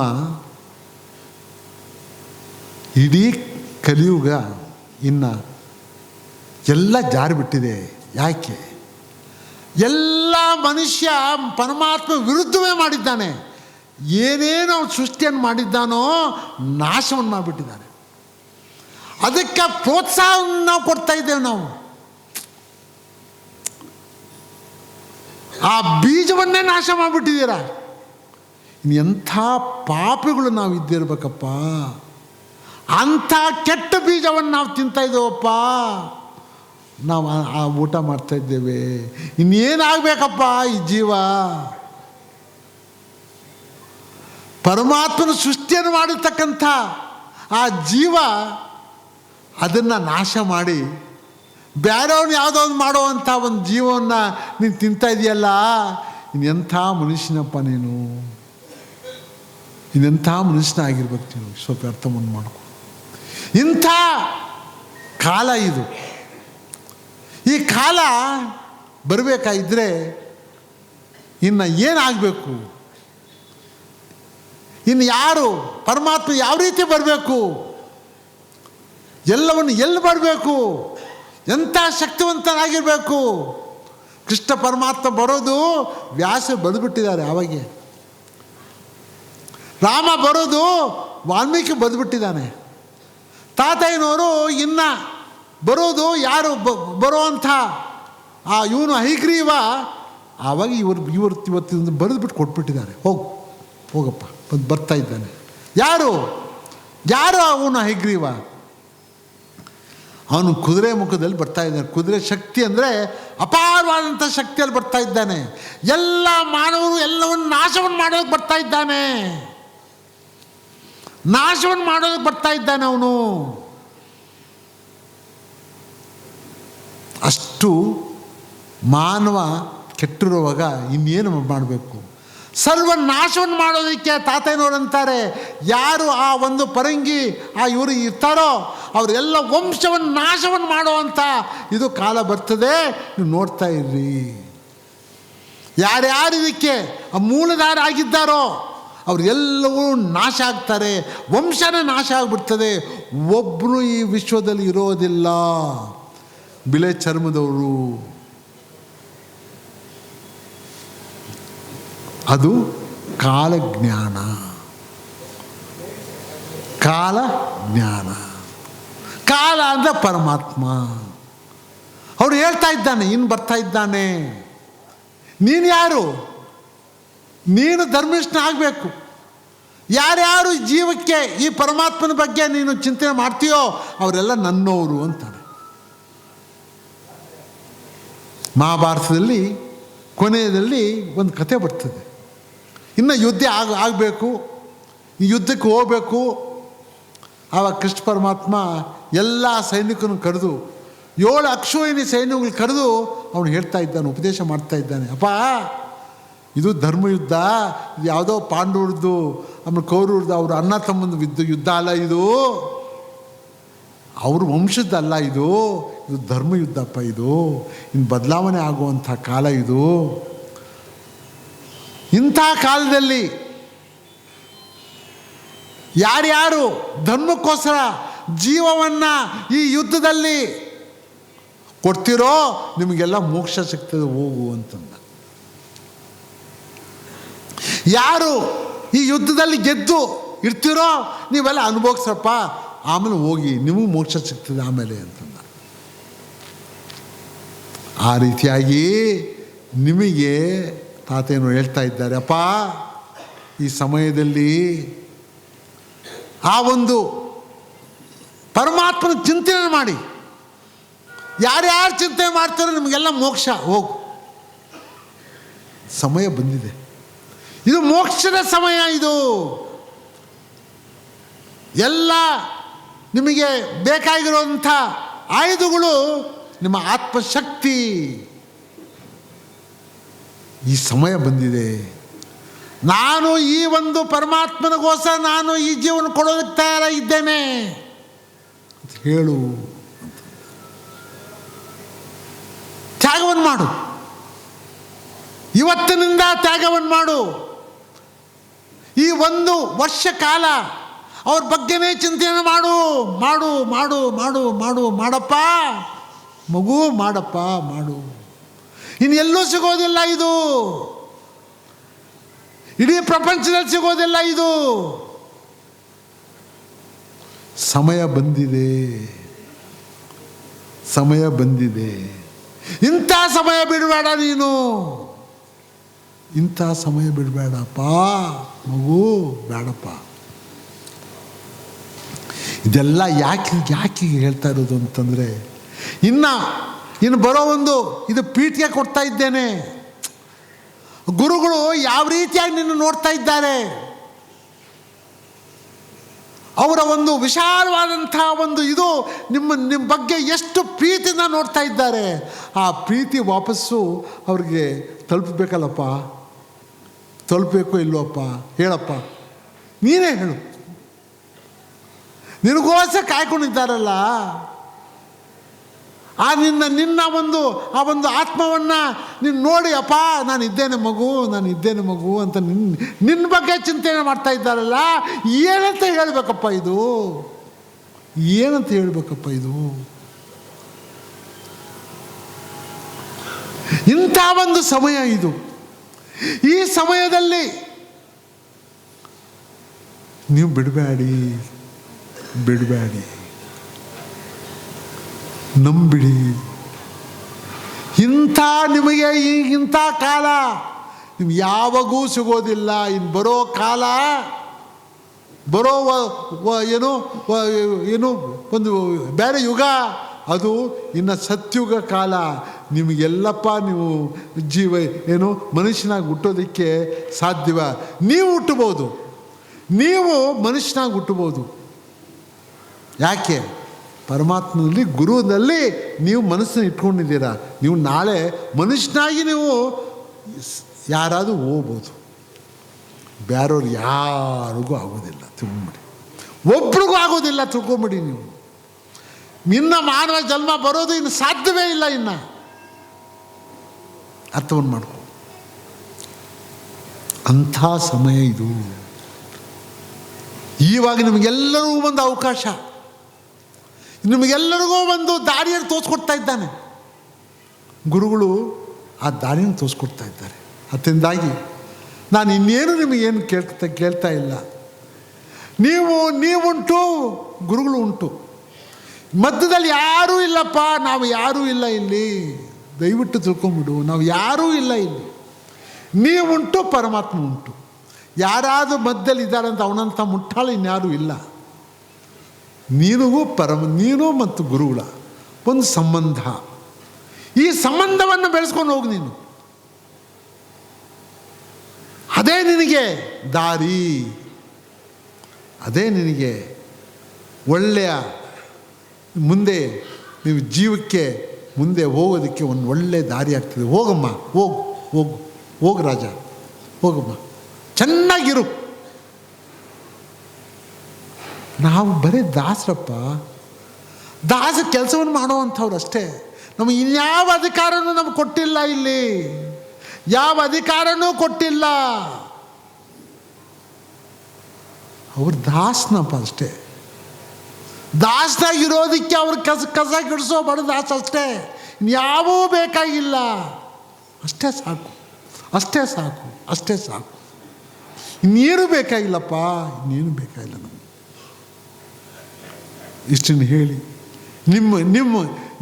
ಇಡೀ ಕಲಿಯುಗ ಇನ್ನು ಎಲ್ಲ ಜಾರಿಬಿಟ್ಟಿದೆ. ಯಾಕೆ? ಎಲ್ಲ ಮನುಷ್ಯ ಪರಮಾತ್ಮ ವಿರುದ್ಧವೇ ಮಾಡಿದ್ದಾನೆ. ಏನೇನು ಅವನು ಸೃಷ್ಟಿಯನ್ನು ಮಾಡಿದ್ದಾನೋ ನಾಶವನ್ನು ಮಾಡಿಬಿಟ್ಟಿದ್ದಾನೆ. ಅದಕ್ಕೆ ಪ್ರೋತ್ಸಾಹವನ್ನು ನಾವು ಕೊಡ್ತಾ ಇದ್ದೇವೆ. ನಾವು ಆ ಬೀಜವನ್ನೇ ನಾಶ ಮಾಡಿಬಿಟ್ಟಿದ್ದೀರ. ಇನ್ನು ಎಂಥ ಪಾಪಿಗಳು ನಾವು ಇದ್ದಿರ್ಬೇಕಪ್ಪ. ಅಂಥ ಕೆಟ್ಟ ಬೀಜವನ್ನು ನಾವು ತಿಂತಾ ಇದ್ದೇವಪ್ಪ. ನಾವು ಆ ಊಟ ಮಾಡ್ತಾ ಇದ್ದೇವೆ. ಇನ್ನೇನಾಗಬೇಕಪ್ಪ ಈ ಜೀವ? ಪರಮಾತ್ಮನ ಸೃಷ್ಟಿಯನ್ನು ಮಾಡಿರ್ತಕ್ಕಂಥ ಆ ಜೀವ ಅದನ್ನು ನಾಶ ಮಾಡಿ ಬೇರೆಯವ್ನು ಯಾವುದೋ ಒಂದು ಮಾಡುವಂಥ ಒಂದು ಜೀವವನ್ನು ನೀನು ತಿಂತಾ ಇದೆಯಲ್ಲ, ಇನ್ನೆಂಥ ಮನುಷ್ಯನಪ್ಪ ನೀನು, ಇನ್ನೆಂಥ ಮನುಷ್ಯನಾಗಿರ್ಬೇಕು ನೀನು. ಸ್ವಲ್ಪ ಅರ್ಥವನ್ನು ಮಾಡ್ಕೊ. ಇಂಥ ಕಾಲ ಇದು. ಈ ಕಾಲ ಬರಬೇಕಾಗಿದ್ದರೆ ಇನ್ನು ಏನಾಗಬೇಕು? ಇನ್ನು ಯಾರು ಪರಮಾತ್ಮ ಯಾವ ರೀತಿ ಬರಬೇಕು? ಎಲ್ಲವನ್ನು ಎಲ್ಲಿ ಬರಬೇಕು? ಎಂಥ ಶಕ್ತಿವಂತನಾಗಿರಬೇಕು? ಕೃಷ್ಣ ಪರಮಾತ್ಮ ಬರೋದು ವ್ಯಾಸ ಬದುಬಿಟ್ಟಿದ್ದಾರೆ ಅವಾಗೆ. ರಾಮ ಬರೋದು ವಾಲ್ಮೀಕಿ ಬದುಬಿಟ್ಟಿದ್ದಾನೆ. ತಾತಯ್ಯನವರು ಇನ್ನು ಬರೋದು ಯಾರು ಬರುವಂಥ ಇವನು ಹೈಗ್ರೀವ ಆವಾಗ ಇವತ್ತಿಂದ ಬರೆದುಬಿಟ್ಟು ಕೊಟ್ಬಿಟ್ಟಿದ್ದಾರೆ. ಹೋಗಪ್ಪ ಬರ್ತಾ ಇದ್ದಾನೆ. ಯಾರು ಅವನು ಹೈಗ್ರೀವ? ಅವನು ಕುದುರೆ ಮುಖದಲ್ಲಿ ಬರ್ತಾ ಇದ್ದಾನೆ. ಕುದುರೆ ಶಕ್ತಿ ಅಂದರೆ ಅಪಾರವಾದಂಥ ಶಕ್ತಿಯಲ್ಲಿ ಬರ್ತಾ ಇದ್ದಾನೆ. ಎಲ್ಲ ಮಾನವರು ಎಲ್ಲವನ್ನು ನಾಶವನ್ನು ಮಾಡೋದಕ್ಕೆ ಬರ್ತಾ ಇದ್ದಾನೆ. ನಾಶವನ್ನು ಮಾಡೋದಕ್ಕೆ ಬರ್ತಾ ಇದ್ದಾನೆ ಅವನು. ಅಷ್ಟು ಮಾನವ ಕೆಟ್ಟಿರುವಾಗ ಇನ್ನೇನು ಮಾಡಬೇಕು? ಸರ್ವನಾಶವನ್ನು ಮಾಡೋದಕ್ಕೆ ತಾತಯ್ಯನವರು ಅಂತಾರೆ, ಯಾರು ಆ ಒಂದು ಪರಂಗಿ ಇವರು ಇರ್ತಾರೋ ಅವರೆಲ್ಲ ವಂಶವನ್ನು ನಾಶವನ್ನು ಮಾಡುವಂಥ ಇದು ಕಾಲ ಬರ್ತದೆ. ನೀವು ನೋಡ್ತಾ ಇರ್ರಿ. ಯಾರ್ಯಾರು ಇದಕ್ಕೆ ಮೂಲಧಾರ ಆಗಿದ್ದಾರೋ ಅವರೆಲ್ಲವೂ ನಾಶ ಆಗ್ತಾರೆ. ವಂಶನೇ ನಾಶ ಆಗಿಬಿಡ್ತದೆ. ಒಬ್ಬರು ಈ ವಿಶ್ವದಲ್ಲಿ ಇರೋದಿಲ್ಲ ಬಿಳೆ ಚರ್ಮದವರು. ಅದು ಕಾಲಜ್ಞಾನ. ಕಾಲಜ್ಞಾನ. ಕಾಲ ಅಂದರೆ ಪರಮಾತ್ಮ. ಅವನು ಹೇಳ್ತಾ ಇದ್ದಾನೆ, ಇನ್ನು ಬರ್ತಾ ಇದ್ದಾನೆ. ನೀನು ಯಾರು? ನೀನು ಧರ್ಮಿಷ್ಠ ಆಗಬೇಕು. ಯಾರ್ಯಾರು ಜೀವಕ್ಕೆ ಈ ಪರಮಾತ್ಮನ ಬಗ್ಗೆ ನೀನು ಚಿಂತನೆ ಮಾಡ್ತೀಯೋ ಅವರೆಲ್ಲ ನನ್ನವರು ಅಂತಾನೆ. ಮಹಾಭಾರತದಲ್ಲಿ ಕೊನೆಯಲ್ಲಿ ಒಂದು ಕತೆ ಬರ್ತದೆ. ಇನ್ನು ಯುದ್ಧ ಆಗಬೇಕು, ಈ ಯುದ್ಧಕ್ಕೆ ಹೋಗಬೇಕು. ಆವಾಗ ಕೃಷ್ಣ ಪರಮಾತ್ಮ ಎಲ್ಲ ಸೈನಿಕರನ್ನು ಕರೆದು 7 ಅಕ್ಷೋಹಿಣಿ ಸೈನ್ಯಗಳು ಕರೆದು ಅವನು ಹೇಳ್ತಾ ಇದ್ದಾನೆ, ಉಪದೇಶ ಮಾಡ್ತಾ ಇದ್ದಾನೆ. ಅಪ್ಪ, ಇದು ಧರ್ಮಯುದ್ಧ. ಇದು ಯಾವುದೋ ಪಾಂಡವ್ರದ್ದು ಆಮೇಲೆ ಕೌರವ್ರದ್ದು ಅವ್ರ ಅಣ್ಣ ತಮ್ಮಂದು ಯುದ್ಧ ಅಲ್ಲ. ಇದು ಅವ್ರ ವಂಶದ್ದಲ್ಲ. ಇದು ಧರ್ಮಯುದ್ಧಪ್ಪ. ಇದು ಇನ್ನು ಬದಲಾವಣೆ ಆಗುವಂಥ ಕಾಲ ಇದು. ಇಂಥ ಕಾಲದಲ್ಲಿ ಯಾರ್ಯಾರು ಧರ್ಮಕ್ಕೋಸ್ಕರ ಜೀವವನ್ನು ಈ ಯುದ್ಧದಲ್ಲಿ ಕೊಡ್ತೀರೋ ನಿಮಗೆಲ್ಲ ಮೋಕ್ಷ ಸಿಗ್ತದೆ, ಹೋಗು ಅಂತಂದ. ಯಾರು ಈ ಯುದ್ಧದಲ್ಲಿ ಗೆದ್ದು ಇರ್ತೀರೋ ನೀವೆಲ್ಲ ಅನುಭವಿಸಪ್ಪ, ಆಮೇಲೆ ಹೋಗಿ ನಿಮಗೆ ಮೋಕ್ಷ ಸಿಗ್ತದೆ ಆಮೇಲೆ ಅಂತಂದ. ಆ ರೀತಿಯಾಗಿ ನಿಮಗೆ ತಾತೇನು ಹೇಳ್ತಾ ಇದ್ದಾರೆ, ಅಪ್ಪ ಈ ಸಮಯದಲ್ಲಿ ಆ ಒಂದು ಪರಮಾತ್ಮನ ಚಿಂತನೆ ಮಾಡಿ. ಯಾರ್ಯಾರು ಚಿಂತನೆ ಮಾಡ್ತಾರೋ ನಿಮಗೆಲ್ಲ ಮೋಕ್ಷ, ಹೋಗು. ಸಮಯ ಬಂದಿದೆ. ಇದು ಮೋಕ್ಷದ ಸಮಯ. ಇದು ಎಲ್ಲ ನಿಮಗೆ ಬೇಕಾಗಿರುವಂಥ ಆಯುಧಗಳು ನಿಮ್ಮ ಆತ್ಮಶಕ್ತಿ. ಈ ಸಮಯ ಬಂದಿದೆ. ನಾನು ಈ ಒಂದು ಪರಮಾತ್ಮನಿಗೋಸ್ಕರ ನಾನು ಈ ಜೀವನ ಕೊಡೋದಕ್ಕೆ ತಯಾರಾಗಿದ್ದೇನೆ ಅಂತ ಹೇಳು. ತ್ಯಾಗವನ್ನು ಮಾಡು. ಇವತ್ತಿನಿಂದ ತ್ಯಾಗವನ್ನು ಮಾಡು. ಈ 1 ವರ್ಷ ಕಾಲ ಅವ್ರ ಬಗ್ಗೆನೇ ಚಿಂತನೆ ಮಾಡು. ಮಾಡು ಮಾಡು ಮಾಡು ಮಾಡು ಮಾಡಪ್ಪ ಮಗು, ಮಾಡಪ್ಪ ಮಾಡು. ಇನ್ನೆಲ್ಲೂ ಸಿಗೋದಿಲ್ಲ ಇದು. ಇಡೀ ಪ್ರಪಂಚದಲ್ಲಿ ಸಿಗೋದಿಲ್ಲ ಇದು. ಸಮಯ ಬಂದಿದೆ. ಸಮಯ ಬಂದಿದೆ. ಇಂಥ ಸಮಯ ಬಿಡಬೇಡ ನೀನು. ಇಂಥ ಸಮಯ ಬಿಡಬೇಡಪ್ಪ ಮಗು, ಬೇಡಪ್ಪ. ಇದೆಲ್ಲ ಯಾಕೆ ಹೇಳ್ತಾ ಇರೋದು ಅಂತಂದರೆ, ಇನ್ನು ಬರೋ ಒಂದು ಇದು ಪೀಠಿಗೆ ಕೊಡ್ತಾ ಇದ್ದೇನೆ. ಗುರುಗಳು ಯಾವ ರೀತಿಯಾಗಿ ನಿನ್ನ ನೋಡ್ತಾ ಇದ್ದಾರೆ, ಅವರ ಒಂದು ವಿಶಾಲವಾದಂಥ ಒಂದು ಇದು ನಿಮ್ಮ ಬಗ್ಗೆ ಎಷ್ಟು ಪ್ರೀತಿಯಿಂದ ನೋಡ್ತಾ ಇದ್ದಾರೆ. ಆ ಪ್ರೀತಿ ವಾಪಸ್ಸು ಅವ್ರಿಗೆ ತಲುಪಬೇಕಲ್ಲಪ್ಪ. ತಲುಪಬೇಕು ಇಲ್ವಪ್ಪ? ಹೇಳಪ್ಪ, ನೀನೇ ಹೇಳು. ನಿನಗೋಸ್ಕರ ಕಾಯ್ಕೊಂಡಿದ್ದಾರಲ್ಲ, ಆ ನಿನ್ನ ಆ ಒಂದು ಆತ್ಮವನ್ನು ನೀನು ನೋಡಿ, ಅಪ್ಪ ನಾನು ಇದ್ದೇನೆ ಮಗು ಅಂತ ನಿನ್ನ ಬಗ್ಗೆ ಚಿಂತನೆ ಮಾಡ್ತಾ ಇದ್ದಾರಲ್ಲ, ಏನಂತ ಹೇಳಬೇಕಪ್ಪ ಇದು? ಏನಂತ ಹೇಳಬೇಕಪ್ಪ ಇದು? ಇಂಥ ಒಂದು ಸಮಯ ಇದು. ಈ ಸಮಯದಲ್ಲಿ ನೀವು ಬಿಡಬೇಡಿ, ನಂಬಿಡಿ. ನಿಮಗೆ ಇಂಥ ಕಾಲ ನಿಮ್ಗೆ ಯಾವಾಗೂ ಸಿಗೋದಿಲ್ಲ. ಇನ್ನು ಬರೋ ಕಾಲ, ಬರೋ ಏನು ಒಂದು ಬೇರೆ ಯುಗ, ಅದು ಇನ್ನು ಸತ್ಯುಗ ಕಾಲ. ನಿಮಗೆಲ್ಲಪ್ಪ ನೀವು ಮನುಷ್ಯನಾಗಿ ಹುಟ್ಟೋದಕ್ಕೆ ಸಾಧ್ಯವ. ನೀವು ಹುಟ್ಟಬಹುದು, ನೀವು ಮನುಷ್ಯನಾಗಿ ಹುಟ್ಟಬಹುದು. ಯಾಕೆ? ಪರಮಾತ್ಮನಲ್ಲಿ, ಗುರುವಿನಲ್ಲಿ ನೀವು ಮನಸ್ಸನ್ನು ಇಟ್ಕೊಂಡಿದ್ದೀರಾ. ನೀವು ನಾಳೆ ಮನುಷ್ಯನಾಗಿ ನೀವು ಯಾರಾದರೂ ಹೋಗ್ಬೋದು, ಬೇರೆಯವ್ರು ಯಾರಿಗೂ ಆಗೋದಿಲ್ಲ. ತಿಳ್ಕೊಂಬಿಡಿ, ಒಬ್ರಿಗೂ ಆಗೋದಿಲ್ಲ. ತಿಳ್ಕೊಂಬಿಡಿ. ನೀವು ಇನ್ನು ಮಾನವ ಜನ್ಮ ಬರೋದು ಇನ್ನು ಸಾಧ್ಯವೇ ಇಲ್ಲ. ಇನ್ನು ಅರ್ಥವನ್ನು ಮಾಡ್ಕೊ. ಅಂಥ ಸಮಯ ಇದು. ಈವಾಗ ನಿಮಗೆಲ್ಲರಿಗೂ ಒಂದು ಅವಕಾಶ, ನಿಮಗೆಲ್ಲರಿಗೂ ಒಂದು ದಾರಿಯನ್ನು ತೋರಿಸ್ಕೊಡ್ತಾ ಇದ್ದಾನೆ. ಗುರುಗಳು ಆ ದಾರಿಯನ್ನು ತೋರಿಸ್ಕೊಡ್ತಾ ಇದ್ದಾರೆ. ಅದರಿಂದಾಗಿ ನಾನು ಇನ್ನೇನು ನಿಮಗೇನು ಕೇಳ್ತಾ ಇಲ್ಲ. ನೀವುಂಟು, ಗುರುಗಳು ಉಂಟು, ಮಧ್ಯದಲ್ಲಿ ಯಾರೂ ಇಲ್ಲಪ್ಪ. ನಾವು ಯಾರೂ ಇಲ್ಲ ಇಲ್ಲಿ, ದಯವಿಟ್ಟು ತಿಳ್ಕೊಂಬಿಡು. ನಾವು ಯಾರೂ ಇಲ್ಲ ಇಲ್ಲಿ. ನೀವುಂಟು, ಪರಮಾತ್ಮ ಉಂಟು. ಯಾರಾದರೂ ಮಧ್ಯದಲ್ಲಿ ಇದ್ದಾರೆ ಅಂತ ಅವನಂತ ಮುಟ್ಟಾಳ ಇನ್ಯಾರೂ ಇಲ್ಲ. ನೀನು ಮತ್ತು ಗುರುಗಳ ಒಂದು ಸಂಬಂಧ. ಈ ಸಂಬಂಧವನ್ನು ಬೆಳೆಸ್ಕೊಂಡು ಹೋಗು ನೀನು. ಅದೇ ನಿನಗೆ ದಾರಿ, ಅದೇ ನಿನಗೆ ಒಳ್ಳೆಯ ಮುಂದೆ ನೀವು ಜೀವಕ್ಕೆ ಮುಂದೆ ಹೋಗೋದಕ್ಕೆ ಒಂದು ಒಳ್ಳೆಯ ದಾರಿ ಆಗ್ತದೆ. ಹೋಗಮ್ಮ, ಹೋಗು ರಾಜ, ಹೋಗಮ್ಮ, ಚೆನ್ನಾಗಿರು. ನಾವು ಬರೀ ದಾಸರಪ್ಪ, ದಾಸ ಕೆಲಸವನ್ನು ಮಾಡುವಂಥವ್ರು ಅಷ್ಟೇ. ನಮಗೆ ಇನ್ಯಾವ ಅಧಿಕಾರನೂ ನಮ್ಗೆ ಕೊಟ್ಟಿಲ್ಲ. ಇಲ್ಲಿ ಯಾವ ಅಧಿಕಾರನೂ ಕೊಟ್ಟಿಲ್ಲ. ಅವ್ರು ದಾಸನಪ್ಪ ಅಷ್ಟೇ. ದಾಸನಾಗಿರೋದಕ್ಕೆ ಅವ್ರು ಕಸ ಗಿಡಿಸೋ ಬಡ ದಾಸ ಅಷ್ಟೇ. ಇನ್ಯಾವೂ ಬೇಕಾಗಿಲ್ಲ. ಅಷ್ಟೇ ಸಾಕು, ಅಷ್ಟೇ ಸಾಕು, ಅಷ್ಟೇ ಸಾಕು. ಇನ್ನೇನು ಬೇಕಾಗಿಲ್ಲಪ್ಪ, ಇನ್ನೇನು ಬೇಕಾಗಿಲ್ಲ ನಮಗೆ. ಇಷ್ಟನ್ನು ಹೇಳಿ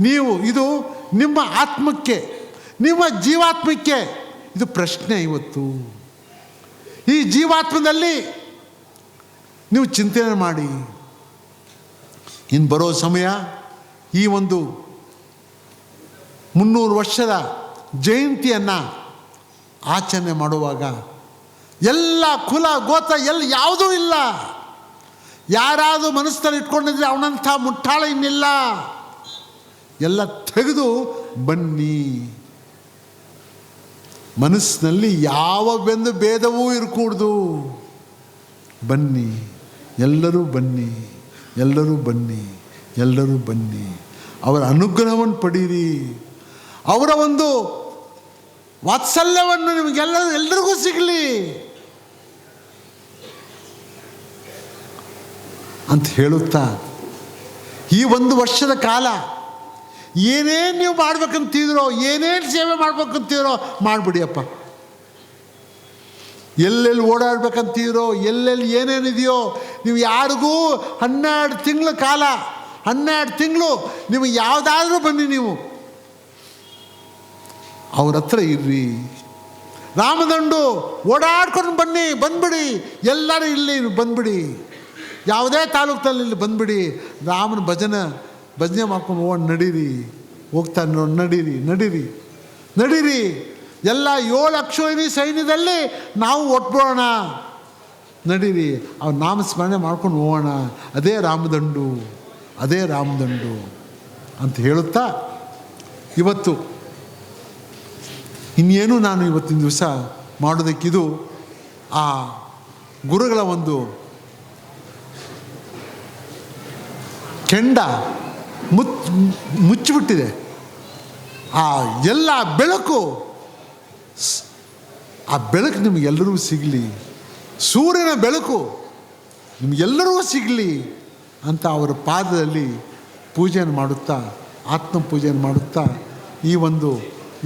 ನೀವು ಇದು ನಿಮ್ಮ ಆತ್ಮಕ್ಕೆ, ನಿಮ್ಮ ಜೀವಾತ್ಮಕ್ಕೆ ಇದು ಪ್ರಶ್ನೆ. ಇವತ್ತು ಈ ಜೀವಾತ್ಮದಲ್ಲಿ ನೀವು ಚಿಂತನೆ ಮಾಡಿ. ಇನ್ನು ಬರೋ ಸಮಯ, ಈ ಒಂದು 300 ವರ್ಷದ ಜಯಂತಿಯನ್ನು ಆಚರಣೆ ಮಾಡುವಾಗ ಎಲ್ಲ ಕುಲ ಗೋತ್ರ ಯಾವುದೂ ಇಲ್ಲ. ಯಾರಾದರೂ ಮನಸ್ಸಲ್ಲಿ ಇಟ್ಕೊಂಡಿದ್ರೆ ಅವನಂಥ ಮುಟ್ಟಾಳ ಇನ್ನಿಲ್ಲ. ಎಲ್ಲ ತೆಗೆದು ಬನ್ನಿ. ಮನಸ್ಸಿನಲ್ಲಿ ಯಾವ ಭೇದವೂ ಇರಕೂಡ್ದು. ಬನ್ನಿ, ಎಲ್ಲರೂ ಬನ್ನಿ, ಎಲ್ಲರೂ ಬನ್ನಿ, ಎಲ್ಲರೂ ಬನ್ನಿ. ಅವರ ಅನುಗ್ರಹವನ್ನು ಪಡೀರಿ. ಅವರ ಒಂದು ವಾತ್ಸಲ್ಯವನ್ನು ಎಲ್ಲರಿಗೂ ಸಿಗಲಿ ಅಂತ ಹೇಳುತ್ತಾ, ಈ 1 ವರ್ಷದ ಕಾಲ ಏನೇನು ನೀವು ಮಾಡ್ಬೇಕಂತಿದ್ರೋ, ಏನೇನು ಸೇವೆ ಮಾಡ್ಬೇಕಂತಿದ್ರೋ ಮಾಡಿಬಿಡಿಯಪ್ಪ. ಎಲ್ಲೆಲ್ಲಿ ಓಡಾಡ್ಬೇಕಂತಿದ್ರೋ, ಎಲ್ಲೆಲ್ಲಿ ಏನೇನಿದೆಯೋ, ನೀವು ಯಾರಿಗೂ 12 ತಿಂಗಳ ಕಾಲ, 12 ತಿಂಗಳು ನಿಮಗೆ ಯಾವುದಾದ್ರೂ ಬನ್ನಿ, ನೀವು ಅವ್ರ ಹತ್ರ ಇರ್ರಿ. ರಾಮದಂಡು ಓಡಾಡ್ಕೊಂಡು ಬಂದ್ಬಿಡಿ. ಎಲ್ಲರೂ ಇಲ್ಲಿ ಬಂದ್ಬಿಡಿ. ಯಾವುದೇ ತಾಲೂಕಿನಲ್ಲಿ ಇಲ್ಲಿ ಬಂದ್ಬಿಡಿ. ರಾಮನ ಭಜನೆ ಮಾಡ್ಕೊಂಡು ನಡೀರಿ. ಹೋಗ್ತಾ ನಡೀರಿ. ಎಲ್ಲ 7 ಅಕ್ಷೋಹಿಣಿ ಸೈನ್ಯದಲ್ಲಿ ನಾವು ಒಟ್ಬೋಣ. ನಡೀರಿ, ಅವ್ರ ನಾಮಸ್ಮರಣೆ ಮಾಡ್ಕೊಂಡು ಹೋಗೋಣ. ಅದೇ ರಾಮದಂಡು ಅಂತ ಹೇಳುತ್ತಾ, ಇವತ್ತು ಇನ್ನೇನು ನಾನು ಇವತ್ತಿನ ದಿವಸ ಮಾಡೋದಕ್ಕಿದು ಆ ಗುರುಗಳ ಒಂದು ಕೆಂಡ ಮುಚ್ಚಿಬಿಟ್ಟಿದೆ. ಆ ಎಲ್ಲ ಬೆಳಕು, ಆ ಬೆಳಕು ನಿಮಗೆಲ್ಲರಿಗೂ ಸಿಗಲಿ. ಸೂರ್ಯನ ಬೆಳಕು ನಿಮಗೆಲ್ಲರಿಗೂ ಸಿಗಲಿ ಅಂತ ಅವರ ಪಾದದಲ್ಲಿ ಪೂಜೆಯನ್ನು ಮಾಡುತ್ತಾ, ಆತ್ಮ ಪೂಜೆಯನ್ನು ಮಾಡುತ್ತಾ, ಈ ಒಂದು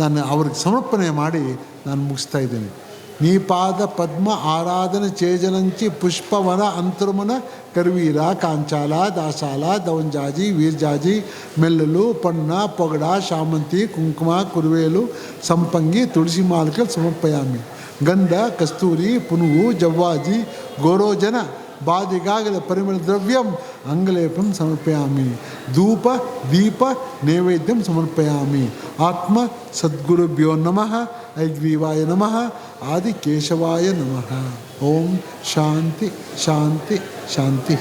ನಾನು ಅವ್ರಿಗೆ ಸಮರ್ಪಣೆ ಮಾಡಿ ನಾನು ಮುಗಿಸ್ತಾ ಇದ್ದೇನೆ. ನೀ ಪಾದ ಪದ್ಮ ಆರಾಧನೆ ಚೇಜನಂಚಿ ಪುಷ್ಪವನ ಅಂತರ್ಮನ ಕರ್ವೀರ ಕಾಂಚಾಲ ದಾಸಾಲ ದವಂಜಾಜಿ ವೀರ್ಜಾಜಿ ಮೆಲ್ಲಲು ಪೊನ್ನ ಪೊಗಡ ಶಾಮಂತಿ ಕುಂಕುಮ ಕುರುವೇಲು ಸಂಪಂಗಿ ತುಳಸಿ ಮಾಲಕ ಸಮರ್ಪಯಾಮಿ. ಗಂಧ ಕಸ್ತೂರಿ ಪುನುಗು ಜವ್ವಾಜಿ ಗೋರೋಜನ ಬಾದಿಗಾಗದ ಪರಿಮಳ ದ್ರವ್ಯಂ ಅಂಗಲೇಪಂ ಸಮರ್ಪಯಾಮಿ. ಧೂಪ ದೀಪ ನೈವೇದ್ಯಂ ಸಮರ್ಪಯಾಮಿ. ಆತ್ಮ ಸದ್ಗುರುಭ್ಯೋ ನಮಃ. ಐಗ್ರೀವಾಯ ನಮಃ. ಆದಿಕೇಶವಾಯ ನಮಃ. ಓಂ ಶಾಂತಿ ಶಾಂತಿ ಶಾಂತಿ.